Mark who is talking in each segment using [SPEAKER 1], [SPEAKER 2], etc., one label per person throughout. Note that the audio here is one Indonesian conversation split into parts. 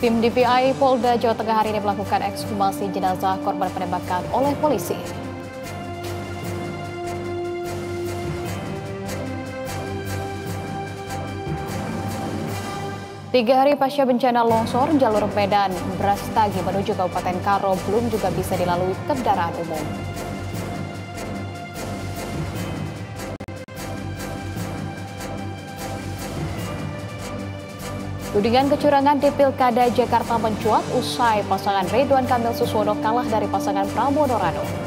[SPEAKER 1] Tim DPI Polda Jawa Tengah hari ini melakukan ekshumasi jenazah korban penembakan oleh polisi. Tiga hari pasca bencana longsor, jalur Medan Brastagi menuju Kabupaten Karo belum juga bisa dilalui kendaraan umum. Tudingan kecurangan di Pilkada Jakarta mencuat usai pasangan Ridwan Kamil Suswono kalah dari pasangan Pramono Rano.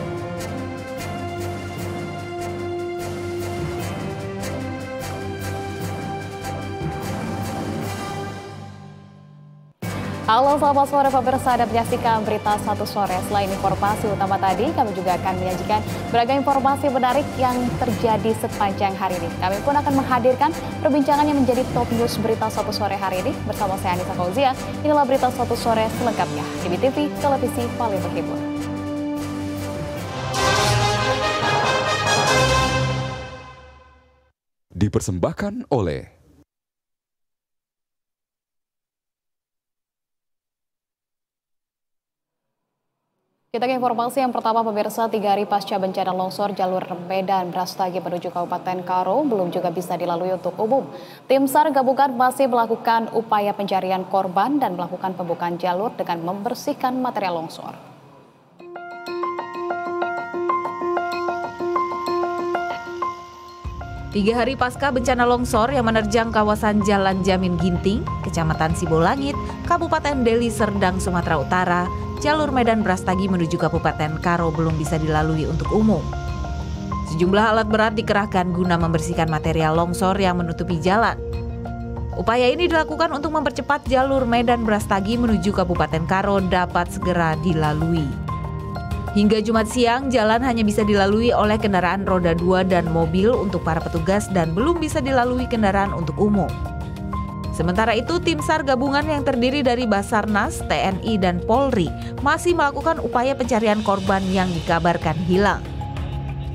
[SPEAKER 1] Halo selamat sore pemirsa, Anda menyaksikan berita 1 sore. Selain informasi utama tadi, kami juga akan menyajikan beragam informasi menarik yang terjadi sepanjang hari ini. Kami pun akan menghadirkan perbincangan yang menjadi top news berita 1 sore hari ini. Bersama saya Anissa Fauzia, inilah berita 1 sore selengkapnya di BTV, televisi paling terhibur.
[SPEAKER 2] Dipersembahkan oleh
[SPEAKER 1] Kita ke informasi yang pertama pemirsa, 3 hari pasca bencana longsor jalur Medan Brastagi menuju Kabupaten Karo belum juga bisa dilalui untuk umum. Tim SAR gabungan masih melakukan upaya pencarian korban dan melakukan pembukaan jalur dengan membersihkan material longsor.
[SPEAKER 3] Tiga hari pasca bencana longsor yang menerjang kawasan Jalan Jamin Ginting, Kecamatan Sibolangit, Kabupaten Deli Serdang, Sumatera Utara, jalur Medan Brastagi menuju Kabupaten Karo belum bisa dilalui untuk umum. Sejumlah alat berat dikerahkan guna membersihkan material longsor yang menutupi jalan. Upaya ini dilakukan untuk mempercepat jalur Medan Brastagi menuju Kabupaten Karo dapat segera dilalui. Hingga Jumat siang, jalan hanya bisa dilalui oleh kendaraan roda 2 dan mobil untuk para petugas dan belum bisa dilalui kendaraan untuk umum. Sementara itu, tim SAR gabungan yang terdiri dari Basarnas, TNI, dan Polri masih melakukan upaya pencarian korban yang dikabarkan hilang.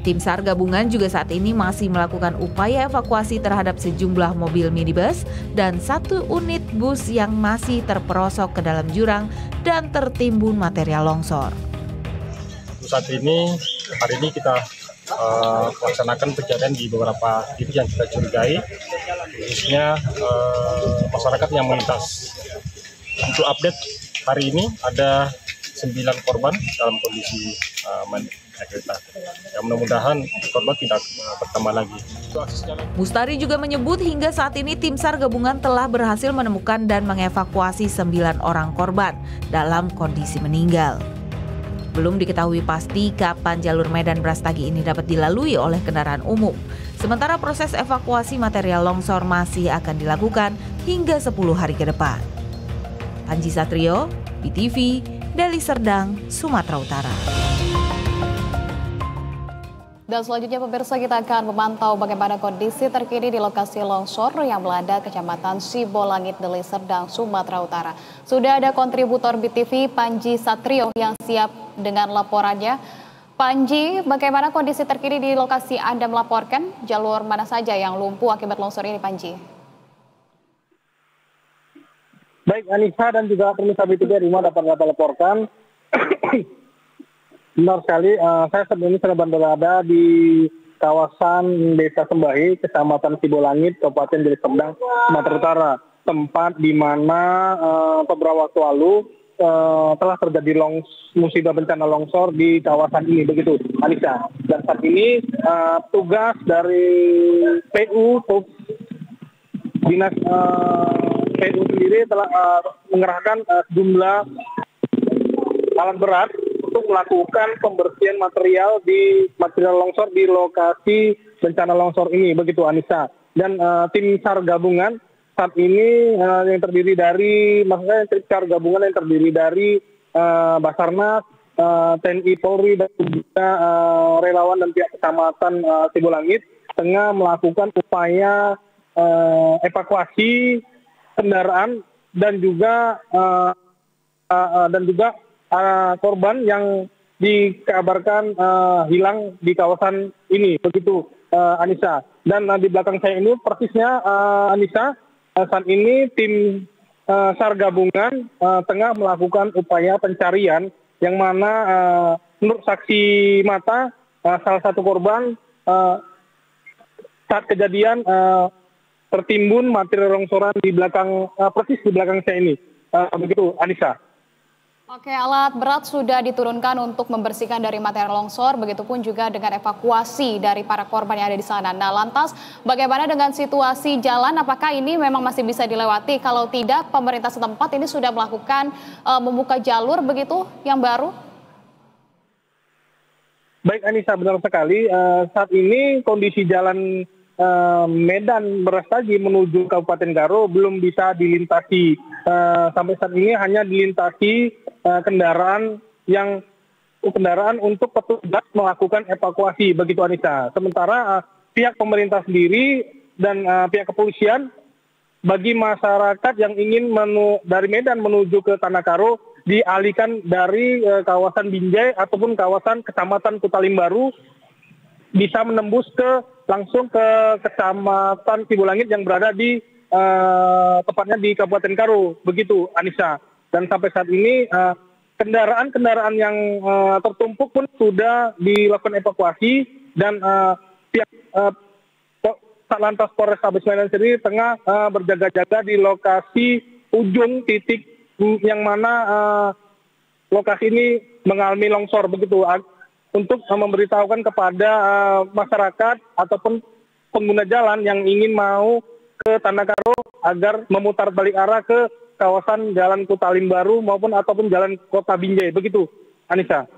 [SPEAKER 3] Tim SAR gabungan juga saat ini masih melakukan upaya evakuasi terhadap sejumlah mobil minibus dan 1 unit bus yang masih terperosok ke dalam jurang dan tertimbun material longsor.
[SPEAKER 4] Saat ini, hari ini kita melaksanakan pencarian di beberapa titik yang kita curigai, khususnya masyarakat yang melintas. Untuk update hari ini ada 9 korban dalam kondisi kereta. Ya, mudah-mudahan korban tidak bertambah lagi.
[SPEAKER 3] Mustari juga menyebut hingga saat ini tim SAR gabungan telah berhasil menemukan dan mengevakuasi 9 orang korban dalam kondisi meninggal. Belum diketahui pasti kapan jalur Medan Brastagi ini dapat dilalui oleh kendaraan umum. Sementara proses evakuasi material longsor masih akan dilakukan hingga 10 hari ke depan. Panji Satrio, BTV, Deli Serdang, Sumatera Utara.
[SPEAKER 1] Dan selanjutnya pemirsa, kita akan memantau bagaimana kondisi terkini di lokasi longsor yang melanda Kecamatan Sibolangit, Deli Serdang, Sumatera Utara. Sudah ada kontributor BTV Panji Satrio yang siap dengan laporannya. Panji, bagaimana kondisi terkini di lokasi Anda melaporkan? Jalur mana saja yang lumpuh akibat longsor ini, Panji?
[SPEAKER 5] Baik, Anissa dan juga pemirsa BTV Rima dapat laporkan. Benar sekali, saya saat ini sedang berada di kawasan Desa Sembahi, Kecamatan Sibolangit, Kabupaten Deli Serdang, Sumatera Utara. Tempat di mana beberapa waktu lalu telah terjadi musibah bencana longsor di kawasan ini, begitu, Anissa. Dan saat ini tugas dari PU, Dinas PU sendiri telah mengerahkan sejumlah alat berat untuk melakukan pembersihan material longsor di lokasi bencana longsor ini, begitu, Anissa. Dan tim SAR gabungan saat ini yang terdiri dari, tim SAR gabungan yang terdiri dari Basarnas, TNI, Polri, dan juga relawan dan pihak kecamatan Sibolangit tengah melakukan upaya evakuasi kendaraan dan juga korban yang dikabarkan hilang di kawasan ini, begitu, Anissa. Dan di belakang saya ini persisnya, Anissa, saat ini tim SAR gabungan tengah melakukan upaya pencarian yang mana menurut saksi mata salah satu korban saat kejadian tertimbun material longsoran di belakang persis di belakang saya ini. Begitu, Anissa.
[SPEAKER 1] Oke, alat berat sudah diturunkan untuk membersihkan dari material longsor, begitupun juga dengan evakuasi dari para korban yang ada di sana. Nah, lantas bagaimana dengan situasi jalan? Apakah ini memang masih bisa dilewati? Kalau tidak, pemerintah setempat ini sudah melakukan membuka jalur begitu yang baru?
[SPEAKER 5] Baik, Anissa, benar sekali. Saat ini kondisi jalan Medan Brastagi menuju Kabupaten Karo belum bisa dilintasi. Sampai saat ini hanya dilintasi kendaraan untuk petugas melakukan evakuasi, begitu, Anissa. Sementara pihak pemerintah sendiri dan pihak kepolisian bagi masyarakat yang ingin dari Medan menuju ke Tanah Karo dialihkan dari kawasan Binjai ataupun kawasan Kecamatan Kutalimbaru bisa menembus langsung ke Kecamatan Sibolangit yang berada di tepatnya di Kabupaten Karo, begitu, Anissa. Dan sampai saat ini kendaraan-kendaraan yang tertumpuk pun sudah dilakukan evakuasi dan pihak Satlantas Polrestabes Medan sendiri tengah berjaga-jaga di lokasi ujung titik yang mana lokasi ini mengalami longsor, begitu, untuk memberitahukan kepada masyarakat ataupun pengguna jalan yang ingin mau ke Tanah Karo agar memutar balik arah ke kawasan Jalan Kutalimbaru ataupun Jalan Kota Binjai, begitu, Anissa.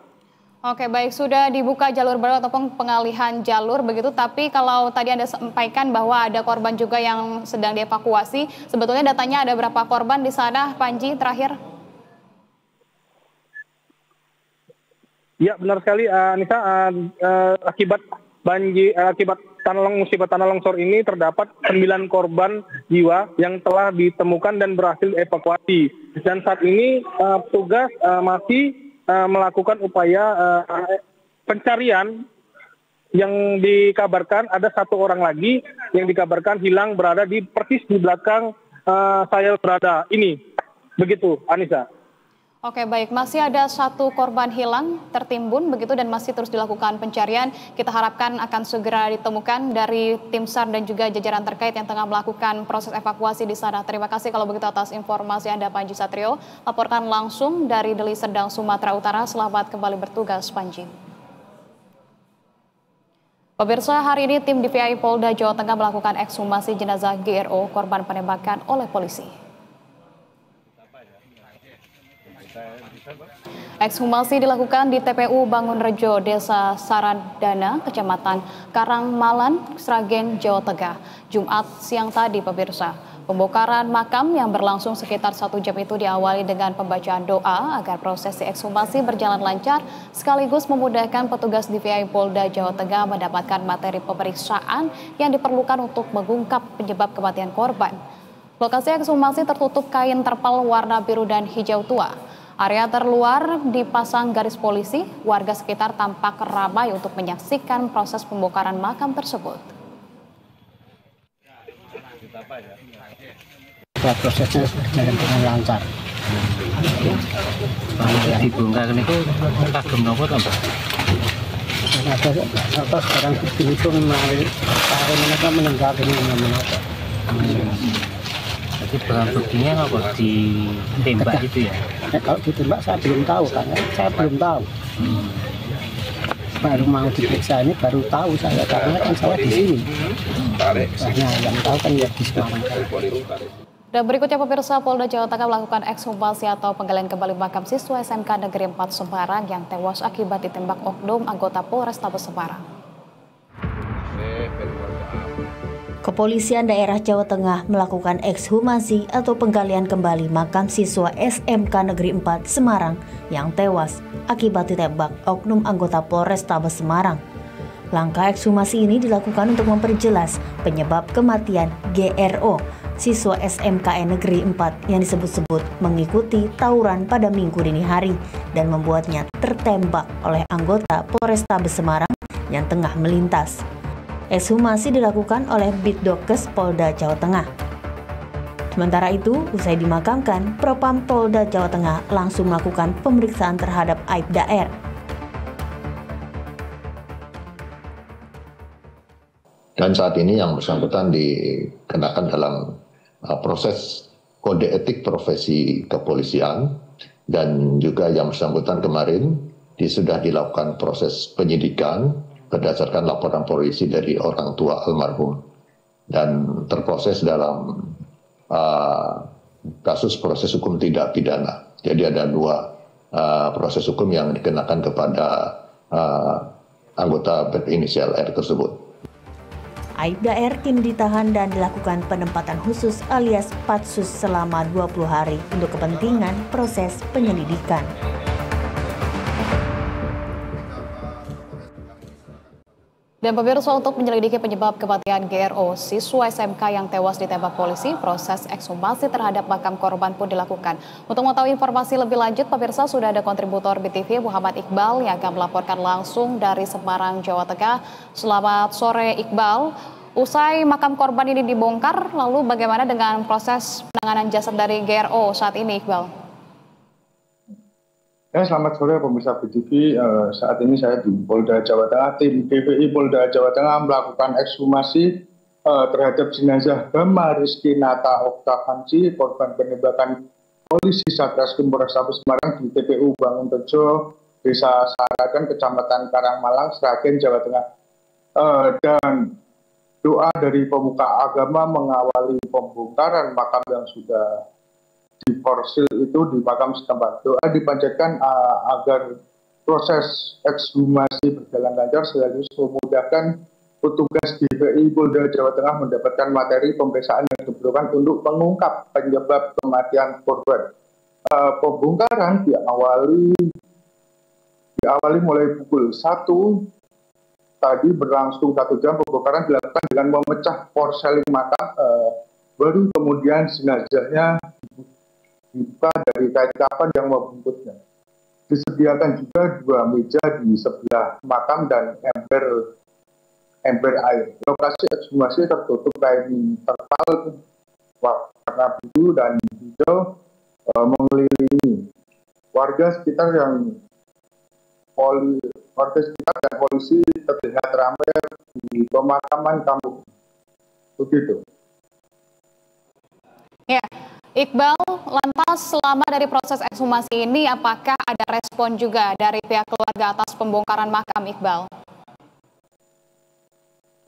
[SPEAKER 1] Oke, baik, sudah dibuka jalur baru ataupun pengalihan jalur begitu, tapi kalau tadi Anda sampaikan bahwa ada korban juga yang sedang dievakuasi, sebetulnya datanya ada berapa korban di sana, Panji, terakhir?
[SPEAKER 5] Ya, benar sekali, Anissa. Akibat musibah tanah longsor ini terdapat 9 korban jiwa yang telah ditemukan dan berhasil evakuasi. Dan saat ini petugas masih melakukan upaya pencarian yang dikabarkan ada 1 orang lagi yang dikabarkan hilang berada persis di belakang saya berada ini. Begitu, Anissa.
[SPEAKER 1] Oke, baik, masih ada 1 korban hilang tertimbun begitu dan masih terus dilakukan pencarian. Kita harapkan akan segera ditemukan dari tim SAR dan juga jajaran terkait yang tengah melakukan proses evakuasi di sana. Terima kasih kalau begitu atas informasi Anda, Panji Satrio. Laporkan langsung dari Deli Serdang, Sumatera Utara. Selamat kembali bertugas, Panji. Pemirsa, hari ini tim DVI Polda Jawa Tengah melakukan ekshumasi jenazah GRO korban penembakan oleh polisi. Ekshumasi dilakukan di TPU Bangunrejo, Desa Saradana, Kecamatan Karangmalan, Sragen, Jawa Tengah, Jumat siang tadi, pemirsa. Pembongkaran makam yang berlangsung sekitar 1 jam itu diawali dengan pembacaan doa agar prosesi ekshumasi berjalan lancar, sekaligus memudahkan petugas DVI Polda Jawa Tengah mendapatkan materi pemeriksaan yang diperlukan untuk mengungkap penyebab kematian korban. Lokasi ekshumasi tertutup kain terpal warna biru dan hijau tua. Area terluar dipasang garis polisi, warga sekitar tampak ramai untuk menyaksikan proses pembongkaran makam tersebut.
[SPEAKER 6] Prosesnya berjalan dengan lancar. Dibongkar itu kagum nopo to, Mbak? Ada sekarang itu memang mereka meninggal ini menapa. Jadi barang buktinya apa ditembak itu ya? Kalau ditembak saya belum tahu, karena saya belum tahu. Baru mau diperiksa ini baru tahu saya, karena kan saya di sini. Nah, yang tahu kan ya di Semarang.
[SPEAKER 1] Dan berikutnya, pemirsa, Polda Jawa Tengah melakukan ekshumasi atau penggalian kembali makam siswa SMK Negeri 4 Semarang yang tewas akibat ditembak oknum anggota Polrestabes Semarang.
[SPEAKER 7] Kepolisian daerah Jawa Tengah melakukan ekshumasi atau penggalian kembali makam siswa SMK Negeri 4 Semarang yang tewas akibat ditembak oknum anggota Polrestabes Semarang. Langkah ekshumasi ini dilakukan untuk memperjelas penyebab kematian GRO, siswa SMKN Negeri 4 yang disebut-sebut mengikuti tawuran pada Minggu dini hari dan membuatnya tertembak oleh anggota Polrestabes Semarang yang tengah melintas. Ekshumasi dilakukan oleh Bitdokes Polda Jawa Tengah. Sementara itu, usai dimakamkan, Propam Polda Jawa Tengah langsung melakukan pemeriksaan terhadap Aibda R.
[SPEAKER 8] Dan saat ini yang bersangkutan dikenakan dalam proses kode etik profesi kepolisian, dan juga yang bersangkutan kemarin sudah dilakukan proses penyidikan berdasarkan laporan polisi dari orang tua almarhum dan terproses dalam kasus proses hukum tidak pidana. Jadi ada 2 proses hukum yang dikenakan kepada anggota berinisial R tersebut.
[SPEAKER 7] Aibda R kini ditahan dan dilakukan penempatan khusus alias patsus selama 20 hari untuk kepentingan proses penyelidikan.
[SPEAKER 1] Dan pemirsa, untuk menyelidiki penyebab kematian GRO, siswa SMK yang tewas ditembak polisi, proses ekshumasi terhadap makam korban pun dilakukan. Untuk mengetahui informasi lebih lanjut, pemirsa, sudah ada kontributor BTV Muhammad Iqbal yang akan melaporkan langsung dari Semarang, Jawa Tengah. Selamat sore Iqbal. Usai makam korban ini dibongkar, lalu bagaimana dengan proses penanganan jasad dari GRO saat ini, Iqbal?
[SPEAKER 9] Ya, selamat sore pemirsa BTV. Saat ini saya di Polda Jawa Tengah. Tim DPI Polda Jawa Tengah melakukan ekshumasi terhadap jenazah Bama Rizky Nata Oktavanci, korban penembakan polisi Satreskrim Polrestabes Semarang di TPU Banguntejo, Desa Sarakan, Kecamatan Karangmalang, Sragen, Jawa Tengah. Dan doa dari pemuka agama mengawali pembongkaran makam yang sudah diforsil itu di makam setempat. Doa dipanjatkan agar proses ekshumasi berjalan lancar sekaligus memudahkan petugas DPI Polda Jawa Tengah mendapatkan materi pemeriksaan yang diperlukan untuk mengungkap penyebab kematian korban. Pembongkaran diawali mulai pukul 1 tadi, berlangsung 1 jam. Pembongkaran dilakukan dengan memecah porseling makam, baru kemudian jenazahnya dibuka dari kain kafan yang membungkusnya. Disediakan juga 2 meja di sebelah makam dan ember air. Lokasi ekshumasi tertutup kain terpal warna biru dan hijau mengelilingi. Warga sekitar dan polisi terlihat ramai di pemakaman kampung. Begitu.
[SPEAKER 1] Ya, Iqbal, lantas selama dari proses ekshumasi ini, apakah ada respon juga dari pihak keluarga atas pembongkaran makam, Iqbal?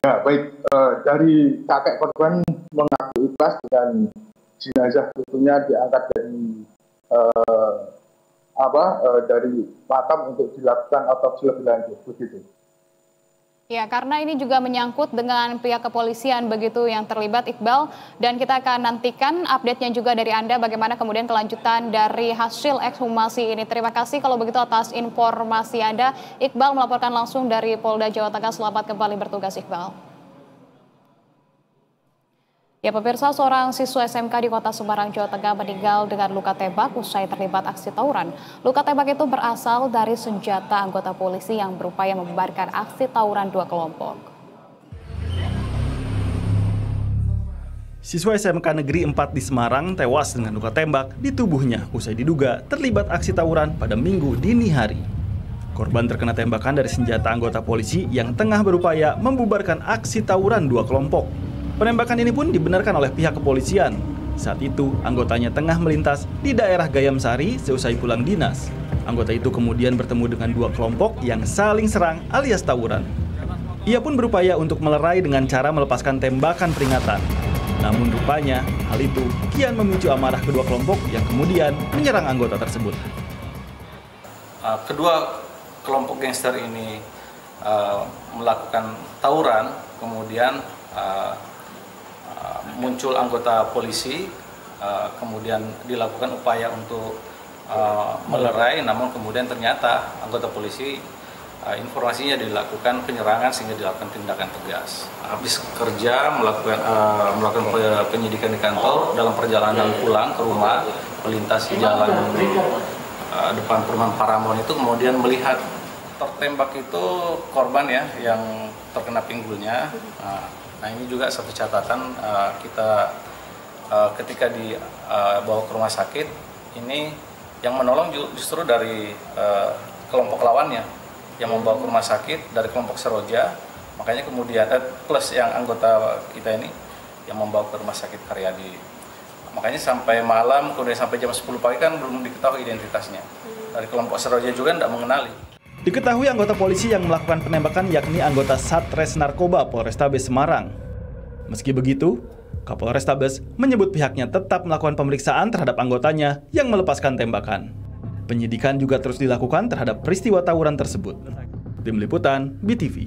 [SPEAKER 9] Ya, baik. Dari kakek korban mengaku ikhlas dan jenazah tentunya diangkat dari makam untuk dilakukan otopsi lebih lanjut. Begitu.
[SPEAKER 1] Ya, karena ini juga menyangkut dengan pihak kepolisian begitu yang terlibat, Iqbal, dan kita akan nantikan update-nya juga dari Anda bagaimana kemudian kelanjutan dari hasil ekshumasi ini. Terima kasih kalau begitu atas informasi Anda. Iqbal melaporkan langsung dari Polda Jawa Tengah. Selamat kembali bertugas, Iqbal. Ya, pemirsa, seorang siswa SMK di Kota Semarang, Jawa Tengah meninggal dengan luka tembak usai terlibat aksi tawuran. Luka tembak itu berasal dari senjata anggota polisi yang berupaya membubarkan aksi tawuran 2 kelompok.
[SPEAKER 10] Siswa SMK Negeri 4 di Semarang tewas dengan luka tembak di tubuhnya usai diduga terlibat aksi tawuran pada Minggu dini hari. Korban terkena tembakan dari senjata anggota polisi yang tengah berupaya membubarkan aksi tawuran 2 kelompok. Penembakan ini pun dibenarkan oleh pihak kepolisian. Saat itu, anggotanya tengah melintas di daerah Gayam Sari seusai pulang dinas. Anggota itu kemudian bertemu dengan 2 kelompok yang saling serang alias tawuran. Ia pun berupaya untuk melerai dengan cara melepaskan tembakan peringatan. Namun rupanya, hal itu kian memicu amarah kedua kelompok yang kemudian menyerang anggota tersebut.
[SPEAKER 11] Kedua kelompok gangster ini melakukan tawuran, kemudian muncul anggota polisi, kemudian dilakukan upaya untuk melerai, namun kemudian ternyata anggota polisi informasinya dilakukan penyerangan sehingga dilakukan tindakan tegas. Habis kerja melakukan penyidikan di kantor, dalam perjalanan pulang ke rumah melintas di jalan depan perumahan Paramount itu kemudian melihat tertembak itu korban ya yang terkena pinggulnya. Nah, ini juga satu catatan, kita ketika dibawa ke rumah sakit, ini yang menolong justru dari kelompok lawannya yang membawa ke rumah sakit dari kelompok Seroja, makanya kemudian plus yang anggota kita ini yang membawa ke rumah sakit Karyadi. Makanya sampai malam, kemudian sampai jam 10 pagi kan belum diketahui identitasnya. Dari kelompok Seroja juga tidak mengenali.
[SPEAKER 10] Diketahui anggota polisi yang melakukan penembakan yakni anggota Satres Narkoba Polrestabes Semarang. Meski begitu, Kapolrestabes menyebut pihaknya tetap melakukan pemeriksaan terhadap anggotanya yang melepaskan tembakan. Penyidikan juga terus dilakukan terhadap peristiwa tawuran tersebut. Tim Liputan, BTV.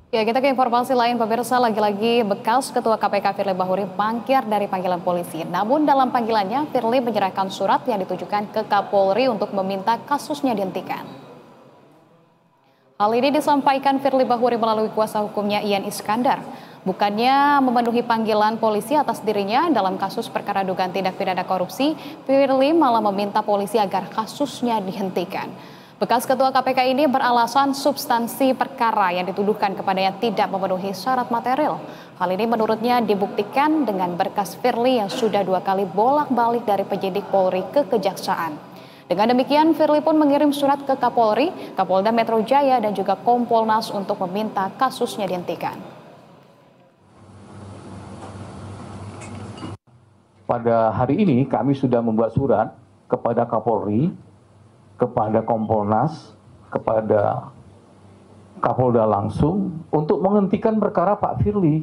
[SPEAKER 1] Ya, kita ke informasi lain, pemirsa. Lagi-lagi bekas Ketua KPK Firly Bahuri mangkir dari panggilan polisi. Namun dalam panggilannya, Firly menyerahkan surat yang ditujukan ke Kapolri untuk meminta kasusnya dihentikan. Hal ini disampaikan Firly Bahuri melalui kuasa hukumnya Ian Iskandar. Bukannya memenuhi panggilan polisi atas dirinya dalam kasus perkara dugaan tindak pidana korupsi, Firly malah meminta polisi agar kasusnya dihentikan. Bekas Ketua KPK ini beralasan substansi perkara yang dituduhkan kepadanya tidak memenuhi syarat material. Hal ini menurutnya dibuktikan dengan berkas Firly yang sudah 2 kali bolak-balik dari penyidik Polri ke Kejaksaan. Dengan demikian, Firly pun mengirim surat ke Kapolri, Kapolda Metro Jaya, dan juga Kompolnas untuk meminta kasusnya dihentikan.
[SPEAKER 12] Pada hari ini kami sudah membuat surat kepada Kapolri, kepada Kompolnas, kepada Kapolda langsung untuk menghentikan perkara Pak Firly.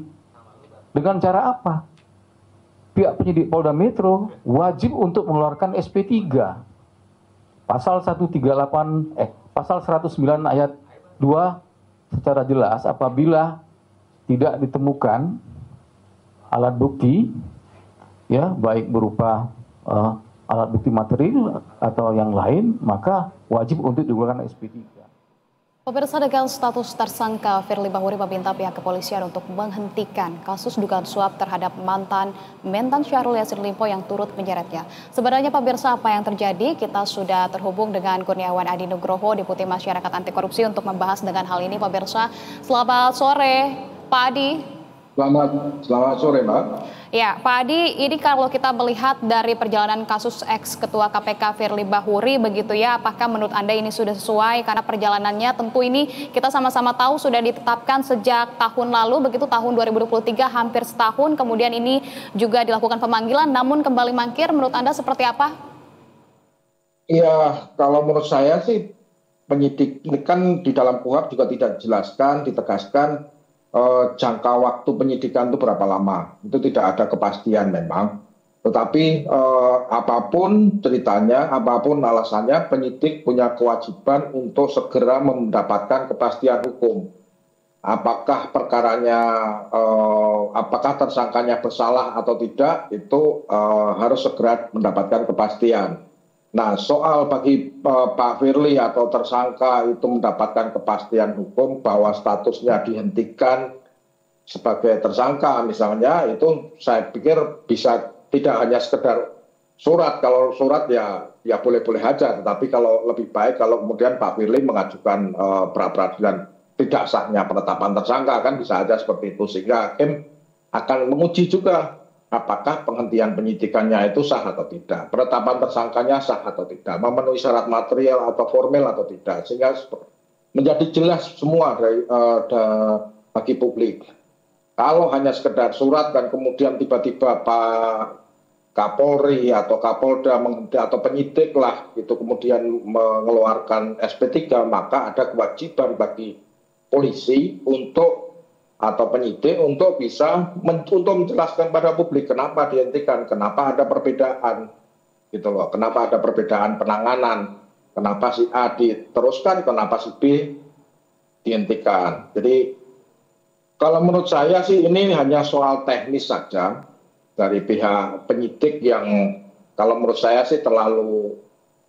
[SPEAKER 12] Dengan cara apa? Pihak penyidik Polda Metro wajib untuk mengeluarkan SP3. Pasal 109 ayat 2 secara jelas apabila tidak ditemukan alat bukti, ya baik berupa alat bukti material atau yang lain, maka wajib untuk dikeluarkan SP3.
[SPEAKER 1] Pemirsa, dengan status tersangka, Firly Bahuri meminta pihak kepolisian untuk menghentikan kasus dugaan suap terhadap mantan Mentan Syahrul Yassin Limpo yang turut menyeretnya. Sebenarnya pemirsa, apa yang terjadi? Kita sudah terhubung dengan Kurniawan Adi Nugroho, Deputi Masyarakat Anti Korupsi, untuk membahas dengan hal ini, pemirsa. Selamat sore, Pak Adi.
[SPEAKER 9] Selamat sore, Mbak.
[SPEAKER 1] Ya, Pak Adi, ini kalau kita melihat dari perjalanan kasus ex-Ketua KPK Firly Bahuri begitu ya, apakah menurut Anda ini sudah sesuai? Karena perjalanannya tentu ini kita sama-sama tahu sudah ditetapkan sejak tahun lalu, begitu tahun 2023, hampir setahun, kemudian ini juga dilakukan pemanggilan, namun kembali mangkir, menurut Anda seperti apa?
[SPEAKER 9] Iya, kalau menurut saya sih penyidik ini kan di dalam KUHP juga tidak dijelaskan, ditegaskan jangka waktu penyidikan itu berapa lama. Itu tidak ada kepastian memang. Tetapi apapun ceritanya, apapun alasannya, penyidik punya kewajiban untuk segera mendapatkan kepastian hukum. Apakah perkaranya, apakah tersangkanya bersalah atau tidak, itu harus segera mendapatkan kepastian. Nah, soal bagi Pak Firly atau tersangka itu mendapatkan kepastian hukum bahwa statusnya dihentikan sebagai tersangka misalnya, itu saya pikir bisa tidak hanya sekedar surat. Kalau surat ya boleh-boleh aja, tetapi kalau lebih baik kalau kemudian Pak Firly mengajukan pra-peradilan tidak sahnya penetapan tersangka, kan bisa aja seperti itu, sehingga hakim akan menguji juga apakah penghentian penyidikannya itu sah atau tidak, penetapan tersangkanya sah atau tidak, memenuhi syarat material atau formil atau tidak, sehingga menjadi jelas semua bagi publik. Kalau hanya sekedar surat dan kemudian tiba-tiba Pak Kapolri atau Kapolda atau penyidik lah itu kemudian mengeluarkan SP3, maka ada kewajiban bagi polisi untuk atau penyidik untuk bisa untuk menjelaskan pada publik kenapa dihentikan, kenapa ada perbedaan gitu loh, kenapa ada perbedaan penanganan, kenapa si A diteruskan, kenapa si B dihentikan. Jadi kalau menurut saya sih ini hanya soal teknis saja dari pihak penyidik yang kalau menurut saya sih terlalu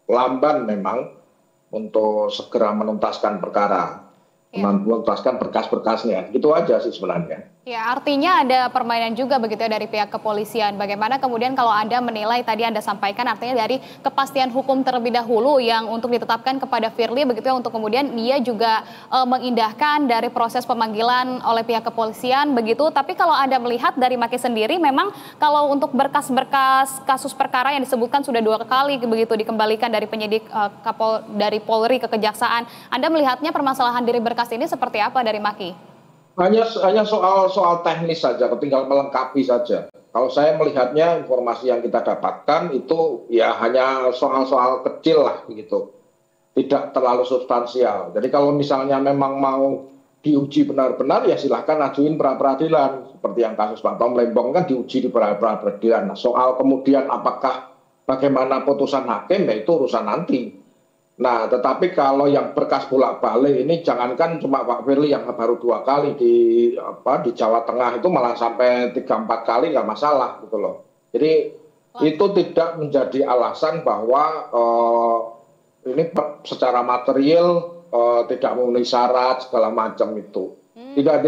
[SPEAKER 9] lamban memang untuk segera menuntaskan perkara. Menuntaskan berkas-berkasnya, gitu aja sih sebenarnya.
[SPEAKER 1] Ya, artinya ada permainan juga begitu ya dari pihak kepolisian. Bagaimana kemudian kalau Anda menilai tadi Anda sampaikan artinya dari kepastian hukum terlebih dahulu yang untuk ditetapkan kepada Firly begitu ya untuk kemudian dia juga mengindahkan dari proses pemanggilan oleh pihak kepolisian begitu. Tapi kalau Anda melihat dari Maki sendiri memang kalau untuk berkas-berkas kasus perkara yang disebutkan sudah 2 kali begitu dikembalikan dari penyidik dari Polri ke Kejaksaan. Anda melihatnya permasalahan dari berkas ini seperti apa dari Maki?
[SPEAKER 13] Hanya soal teknis saja, tinggal melengkapi saja. Kalau saya melihatnya informasi yang kita dapatkan itu ya hanya soal-soal kecil lah begitu, tidak terlalu substansial. Jadi kalau misalnya memang mau diuji benar-benar ya silahkan ajuin pra peradilan seperti yang kasus Pak Tom Lembong kan diuji di pra peradilan. Nah, soal kemudian apakah bagaimana putusan hakim ya itu urusan nanti. Nah, tetapi kalau yang berkas bolak-balik ini jangankan cuma Pak Firly yang baru 2 kali di Jawa Tengah itu malah sampai 3-4 kali nggak masalah gitu loh. Jadi itu tidak menjadi alasan bahwa ini secara material tidak memenuhi syarat segala macam itu. Tidak.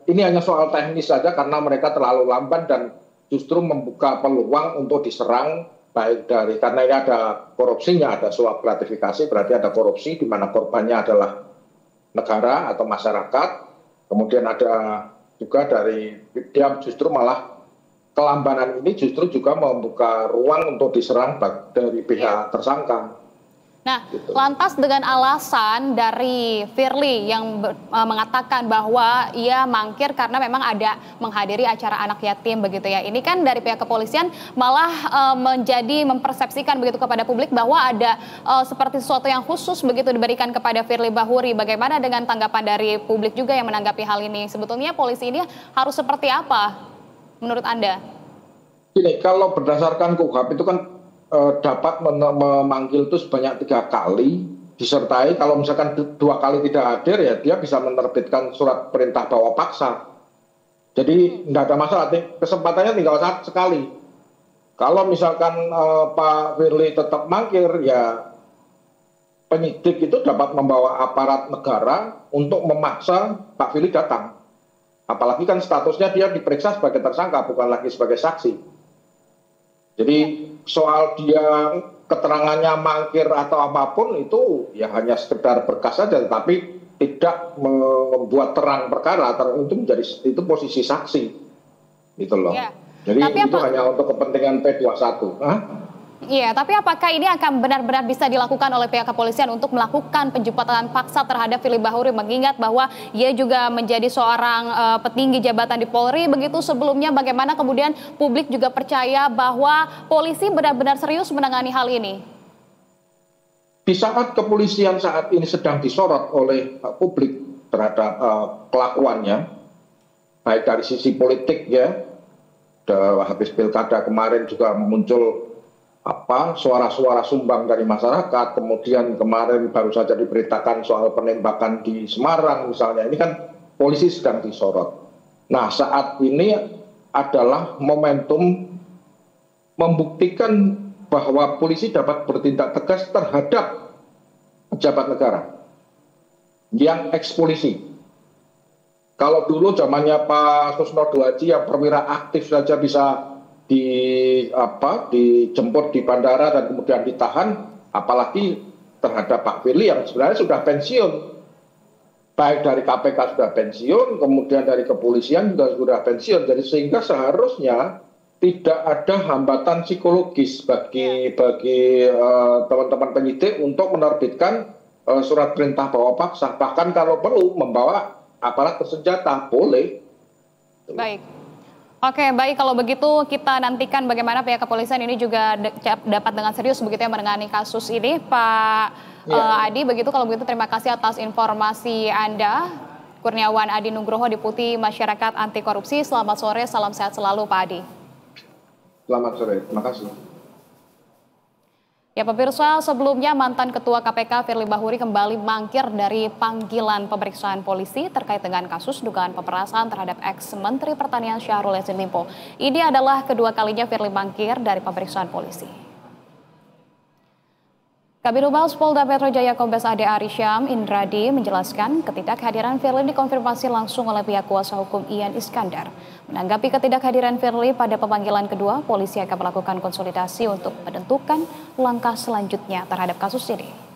[SPEAKER 13] Ini hanya soal teknis saja karena mereka terlalu lamban dan justru membuka peluang untuk diserang. Baik karena ini ada korupsinya, ada suap gratifikasi, berarti ada korupsi di mana korbannya adalah negara atau masyarakat. Kemudian ada juga dia justru malah kelambanan ini justru juga membuka ruang untuk diserang dari pihak tersangka.
[SPEAKER 1] Nah, lantas dengan alasan dari Firly yang mengatakan bahwa ia mangkir karena memang ada menghadiri acara anak yatim begitu ya. Ini kan dari pihak kepolisian malah menjadi mempersepsikan begitu kepada publik bahwa ada seperti sesuatu yang khusus begitu diberikan kepada Firly Bahuri. Bagaimana dengan tanggapan dari publik juga yang menanggapi hal ini? Sebetulnya polisi ini harus seperti apa menurut Anda?
[SPEAKER 13] Ini kalau berdasarkan KUHP itu kan dapat memanggil itu sebanyak 3 kali, disertai kalau misalkan 2 kali tidak hadir ya dia bisa menerbitkan surat perintah bawa paksa. Jadi tidak ada masalah, kesempatannya tinggal sekali. Kalau misalkan Pak Firly tetap mangkir ya penyidik itu dapat membawa aparat negara untuk memaksa Pak Firly datang. Apalagi kan statusnya dia diperiksa sebagai tersangka bukan lagi sebagai saksi. Jadi soal dia keterangannya mangkir atau apapun itu ya hanya sekedar berkas saja, tapi tidak membuat terang perkara, itu posisi saksi, gitu loh. Ya. Jadi tapi itu hanya untuk kepentingan P21.
[SPEAKER 1] Iya, tapi apakah ini akan benar-benar bisa dilakukan oleh pihak kepolisian untuk melakukan penjemputan paksa terhadap Firly Bahuri, mengingat bahwa ia juga menjadi seorang petinggi jabatan di Polri, begitu sebelumnya bagaimana kemudian publik juga percaya bahwa polisi benar-benar serius menangani hal ini?
[SPEAKER 13] Di saat kepolisian saat ini sedang disorot oleh publik terhadap kelakuannya, baik dari sisi politik ya, habis pilkada kemarin juga muncul suara-suara sumbang dari masyarakat, kemudian kemarin baru saja diberitakan soal penembakan di Semarang misalnya, ini kan polisi sedang disorot. Nah, saat ini adalah momentum membuktikan bahwa polisi dapat bertindak tegas terhadap pejabat negara yang eks-polisi. Kalau dulu zamannya Pak Susno Duaji yang perwira aktif saja bisa dijemput di bandara dan kemudian ditahan, apalagi terhadap Pak Firly yang sebenarnya sudah pensiun, baik dari KPK sudah pensiun, kemudian dari kepolisian juga sudah pensiun. Jadi sehingga seharusnya tidak ada hambatan psikologis bagi teman-teman penyidik untuk menerbitkan surat perintah bawa paksa, bahkan kalau perlu membawa aparat bersenjata boleh.
[SPEAKER 1] Baik. Oke, baik, kalau begitu kita nantikan bagaimana pihak kepolisian ini juga dapat dengan serius begitu ya menangani kasus ini, Pak Adi. Begitu, kalau begitu terima kasih atas informasi Anda. Kurniawan Adi Nugroho, Deputi Masyarakat Anti Korupsi. Selamat sore, salam sehat selalu Pak Adi.
[SPEAKER 13] Selamat sore, terima kasih.
[SPEAKER 1] Ya pemirsa, sebelumnya mantan Ketua KPK Firly Bahuri kembali mangkir dari panggilan pemeriksaan polisi terkait dengan kasus dugaan pemerasan terhadap ex-Menteri Pertanian Syahrul Yassin Limpo. Ini adalah kedua kalinya Firly mangkir dari pemeriksaan polisi. Kabid Humas Polda Metro Jaya Kombes Ade Arisyam Indradi menjelaskan ketidakhadiran Firly dikonfirmasi langsung oleh pihak kuasa hukum Ian Iskandar. Menanggapi ketidakhadiran Firly pada pemanggilan kedua, polisi akan melakukan konsolidasi untuk menentukan langkah selanjutnya terhadap kasus ini.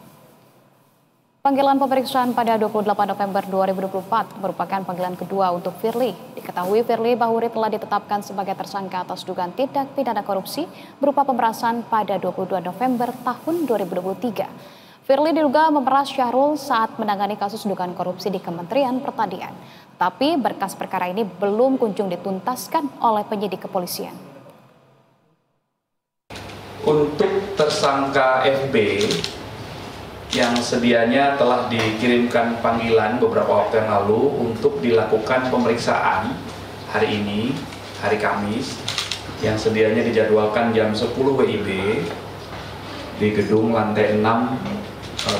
[SPEAKER 1] Panggilan pemeriksaan pada 28 November 2024 merupakan panggilan kedua untuk Firly. Diketahui Firly Bahuri telah ditetapkan sebagai tersangka atas dugaan tindak pidana korupsi berupa pemerasan pada 22 November tahun 2023. Firly diduga memeras Syahrul saat menangani kasus dugaan korupsi di Kementerian Pertanian. Tapi berkas perkara ini belum kunjung dituntaskan oleh penyidik kepolisian.
[SPEAKER 14] Untuk tersangka FB yang sedianya telah dikirimkan panggilan beberapa waktu yang lalu untuk dilakukan pemeriksaan hari ini, hari Kamis, yang sedianya dijadwalkan jam 10 WIB di gedung lantai 6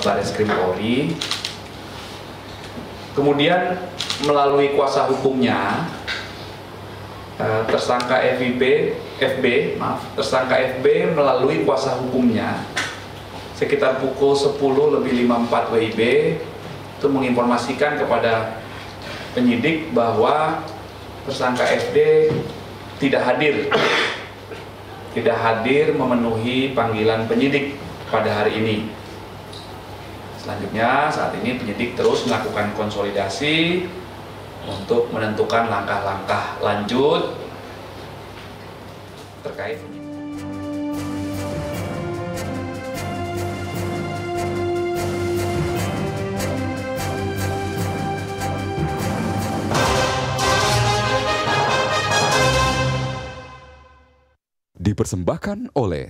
[SPEAKER 14] Bareskrim Polri. Kemudian melalui kuasa hukumnya, tersangka FB melalui kuasa hukumnya sekitar pukul 10:54 WIB itu menginformasikan kepada penyidik bahwa tersangka FD tidak hadir memenuhi panggilan penyidik pada hari ini. Selanjutnya saat ini penyidik terus melakukan konsolidasi untuk menentukan langkah-langkah lanjut terkait ini.
[SPEAKER 2] Dipersembahkan oleh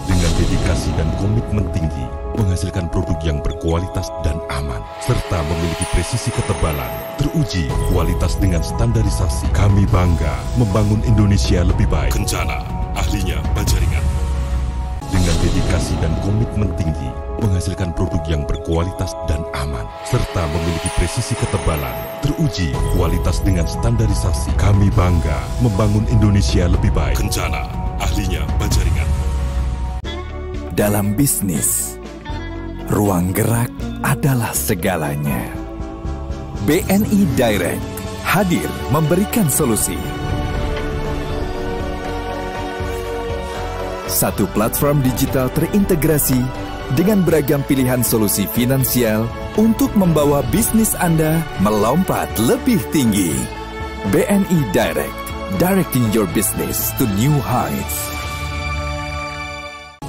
[SPEAKER 2] dengan dedikasi dan komitmen tinggi menghasilkan produk yang berkualitas dan aman serta memiliki presisi ketebalan teruji kualitas dengan standarisasi. Kami bangga membangun Indonesia lebih baik. Kencana, ahlinya Bajaringan. Dengan dedikasi dan komitmen tinggi menghasilkan produk yang berkualitas dan aman serta memiliki presisi ketebalan teruji kualitas dengan standarisasi. Kami bangga membangun Indonesia lebih baik. Kencana, ahlinya Bajaringan.
[SPEAKER 15] Dalam bisnis, ruang gerak adalah segalanya. BNI Direct hadir memberikan solusi. Satu platform digital terintegrasi dengan beragam pilihan solusi finansial untuk membawa bisnis Anda melompat lebih tinggi. BNI Direct, directing your business to new heights.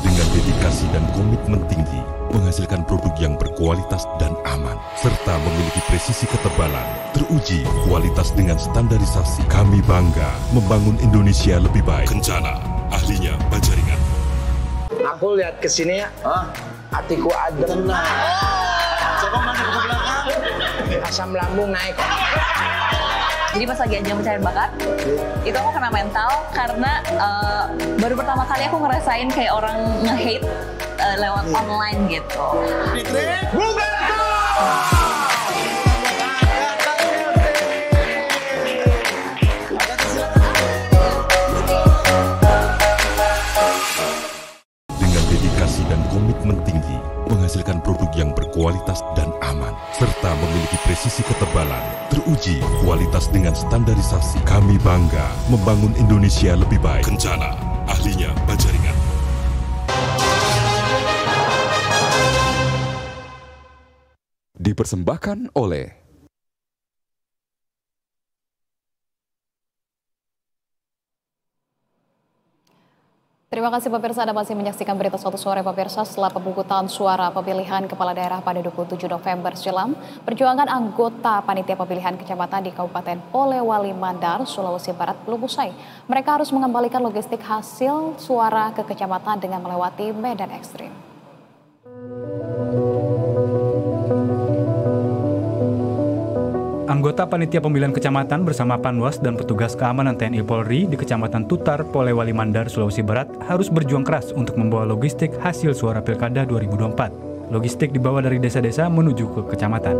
[SPEAKER 2] Dengan dedikasi dan komitmen tinggi menghasilkan produk yang berkualitas dan aman serta memiliki presisi ketebalan teruji kualitas dengan standarisasi. Kami bangga membangun Indonesia lebih baik. Kencana, ahlinya Bajaringan.
[SPEAKER 16] Aku lihat ke sini ya, hatiku adem. Coba masuk ke belakang. Asam lambung naik.
[SPEAKER 17] Jadi pas lagi ajang pencarian bakat, itu aku kena mental karena baru pertama kali aku ngerasain kayak orang nge-hate lewat online gitu.
[SPEAKER 2] Dan komitmen tinggi menghasilkan produk yang berkualitas dan aman serta memiliki presisi ketebalan teruji kualitas dengan standarisasi. Kami bangga membangun Indonesia lebih baik. Kencana, ahlinya Bajaringan. Dipersembahkan oleh
[SPEAKER 1] Terima kasih pemirsa, Anda masih menyaksikan berita Satu Sore pemirsa. Setelah pemungutan suara pemilihan kepala daerah pada 27 November silam, perjuangan anggota panitia pemilihan kecamatan di Kabupaten Polewali Mandar, Sulawesi Barat belum usai. Mereka harus mengembalikan logistik hasil suara ke kecamatan dengan melewati medan ekstrim.
[SPEAKER 18] Anggota panitia pemilihan kecamatan bersama Panwas dan petugas keamanan TNI Polri di Kecamatan Tutar, Polewali Mandar, Sulawesi Barat harus berjuang keras untuk membawa logistik hasil suara Pilkada 2024. Logistik dibawa dari desa-desa menuju ke kecamatan.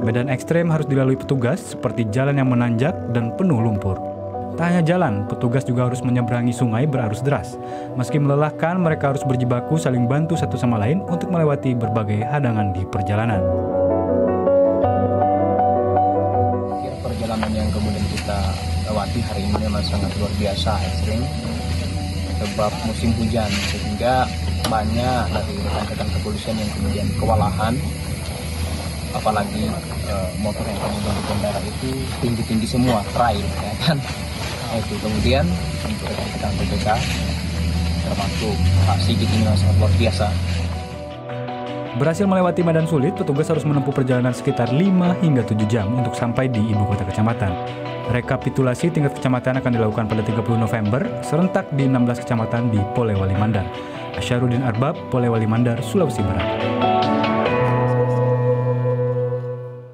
[SPEAKER 18] Medan ekstrem harus dilalui petugas seperti jalan yang menanjak dan penuh lumpur. Tak hanya jalan, petugas juga harus menyeberangi sungai berarus deras. Meski melelahkan, mereka harus berjibaku saling bantu satu sama lain untuk melewati berbagai hadangan di perjalanan.
[SPEAKER 19] Perjalanan yang kemudian kita lewati hari ini memang sangat luar biasa ekstrim sebab musim hujan, sehingga banyak dari rekan-rekan kepolisian yang kemudian kewalahan, apalagi motor yang kemudian dikendara itu tinggi-tinggi semua, trail, ya kan. Itu kemudian untuk rekan-rekan PPK termasuk Pak Sigit ini sangat luar biasa.
[SPEAKER 18] Berhasil melewati medan sulit, petugas harus menempuh perjalanan sekitar 5 hingga 7 jam untuk sampai di ibu kota kecamatan. Rekapitulasi tingkat kecamatan akan dilakukan pada 30 November, serentak di 16 kecamatan di Polewali Mandar. Asyarudin Arbab, Polewali Mandar, Sulawesi Barat.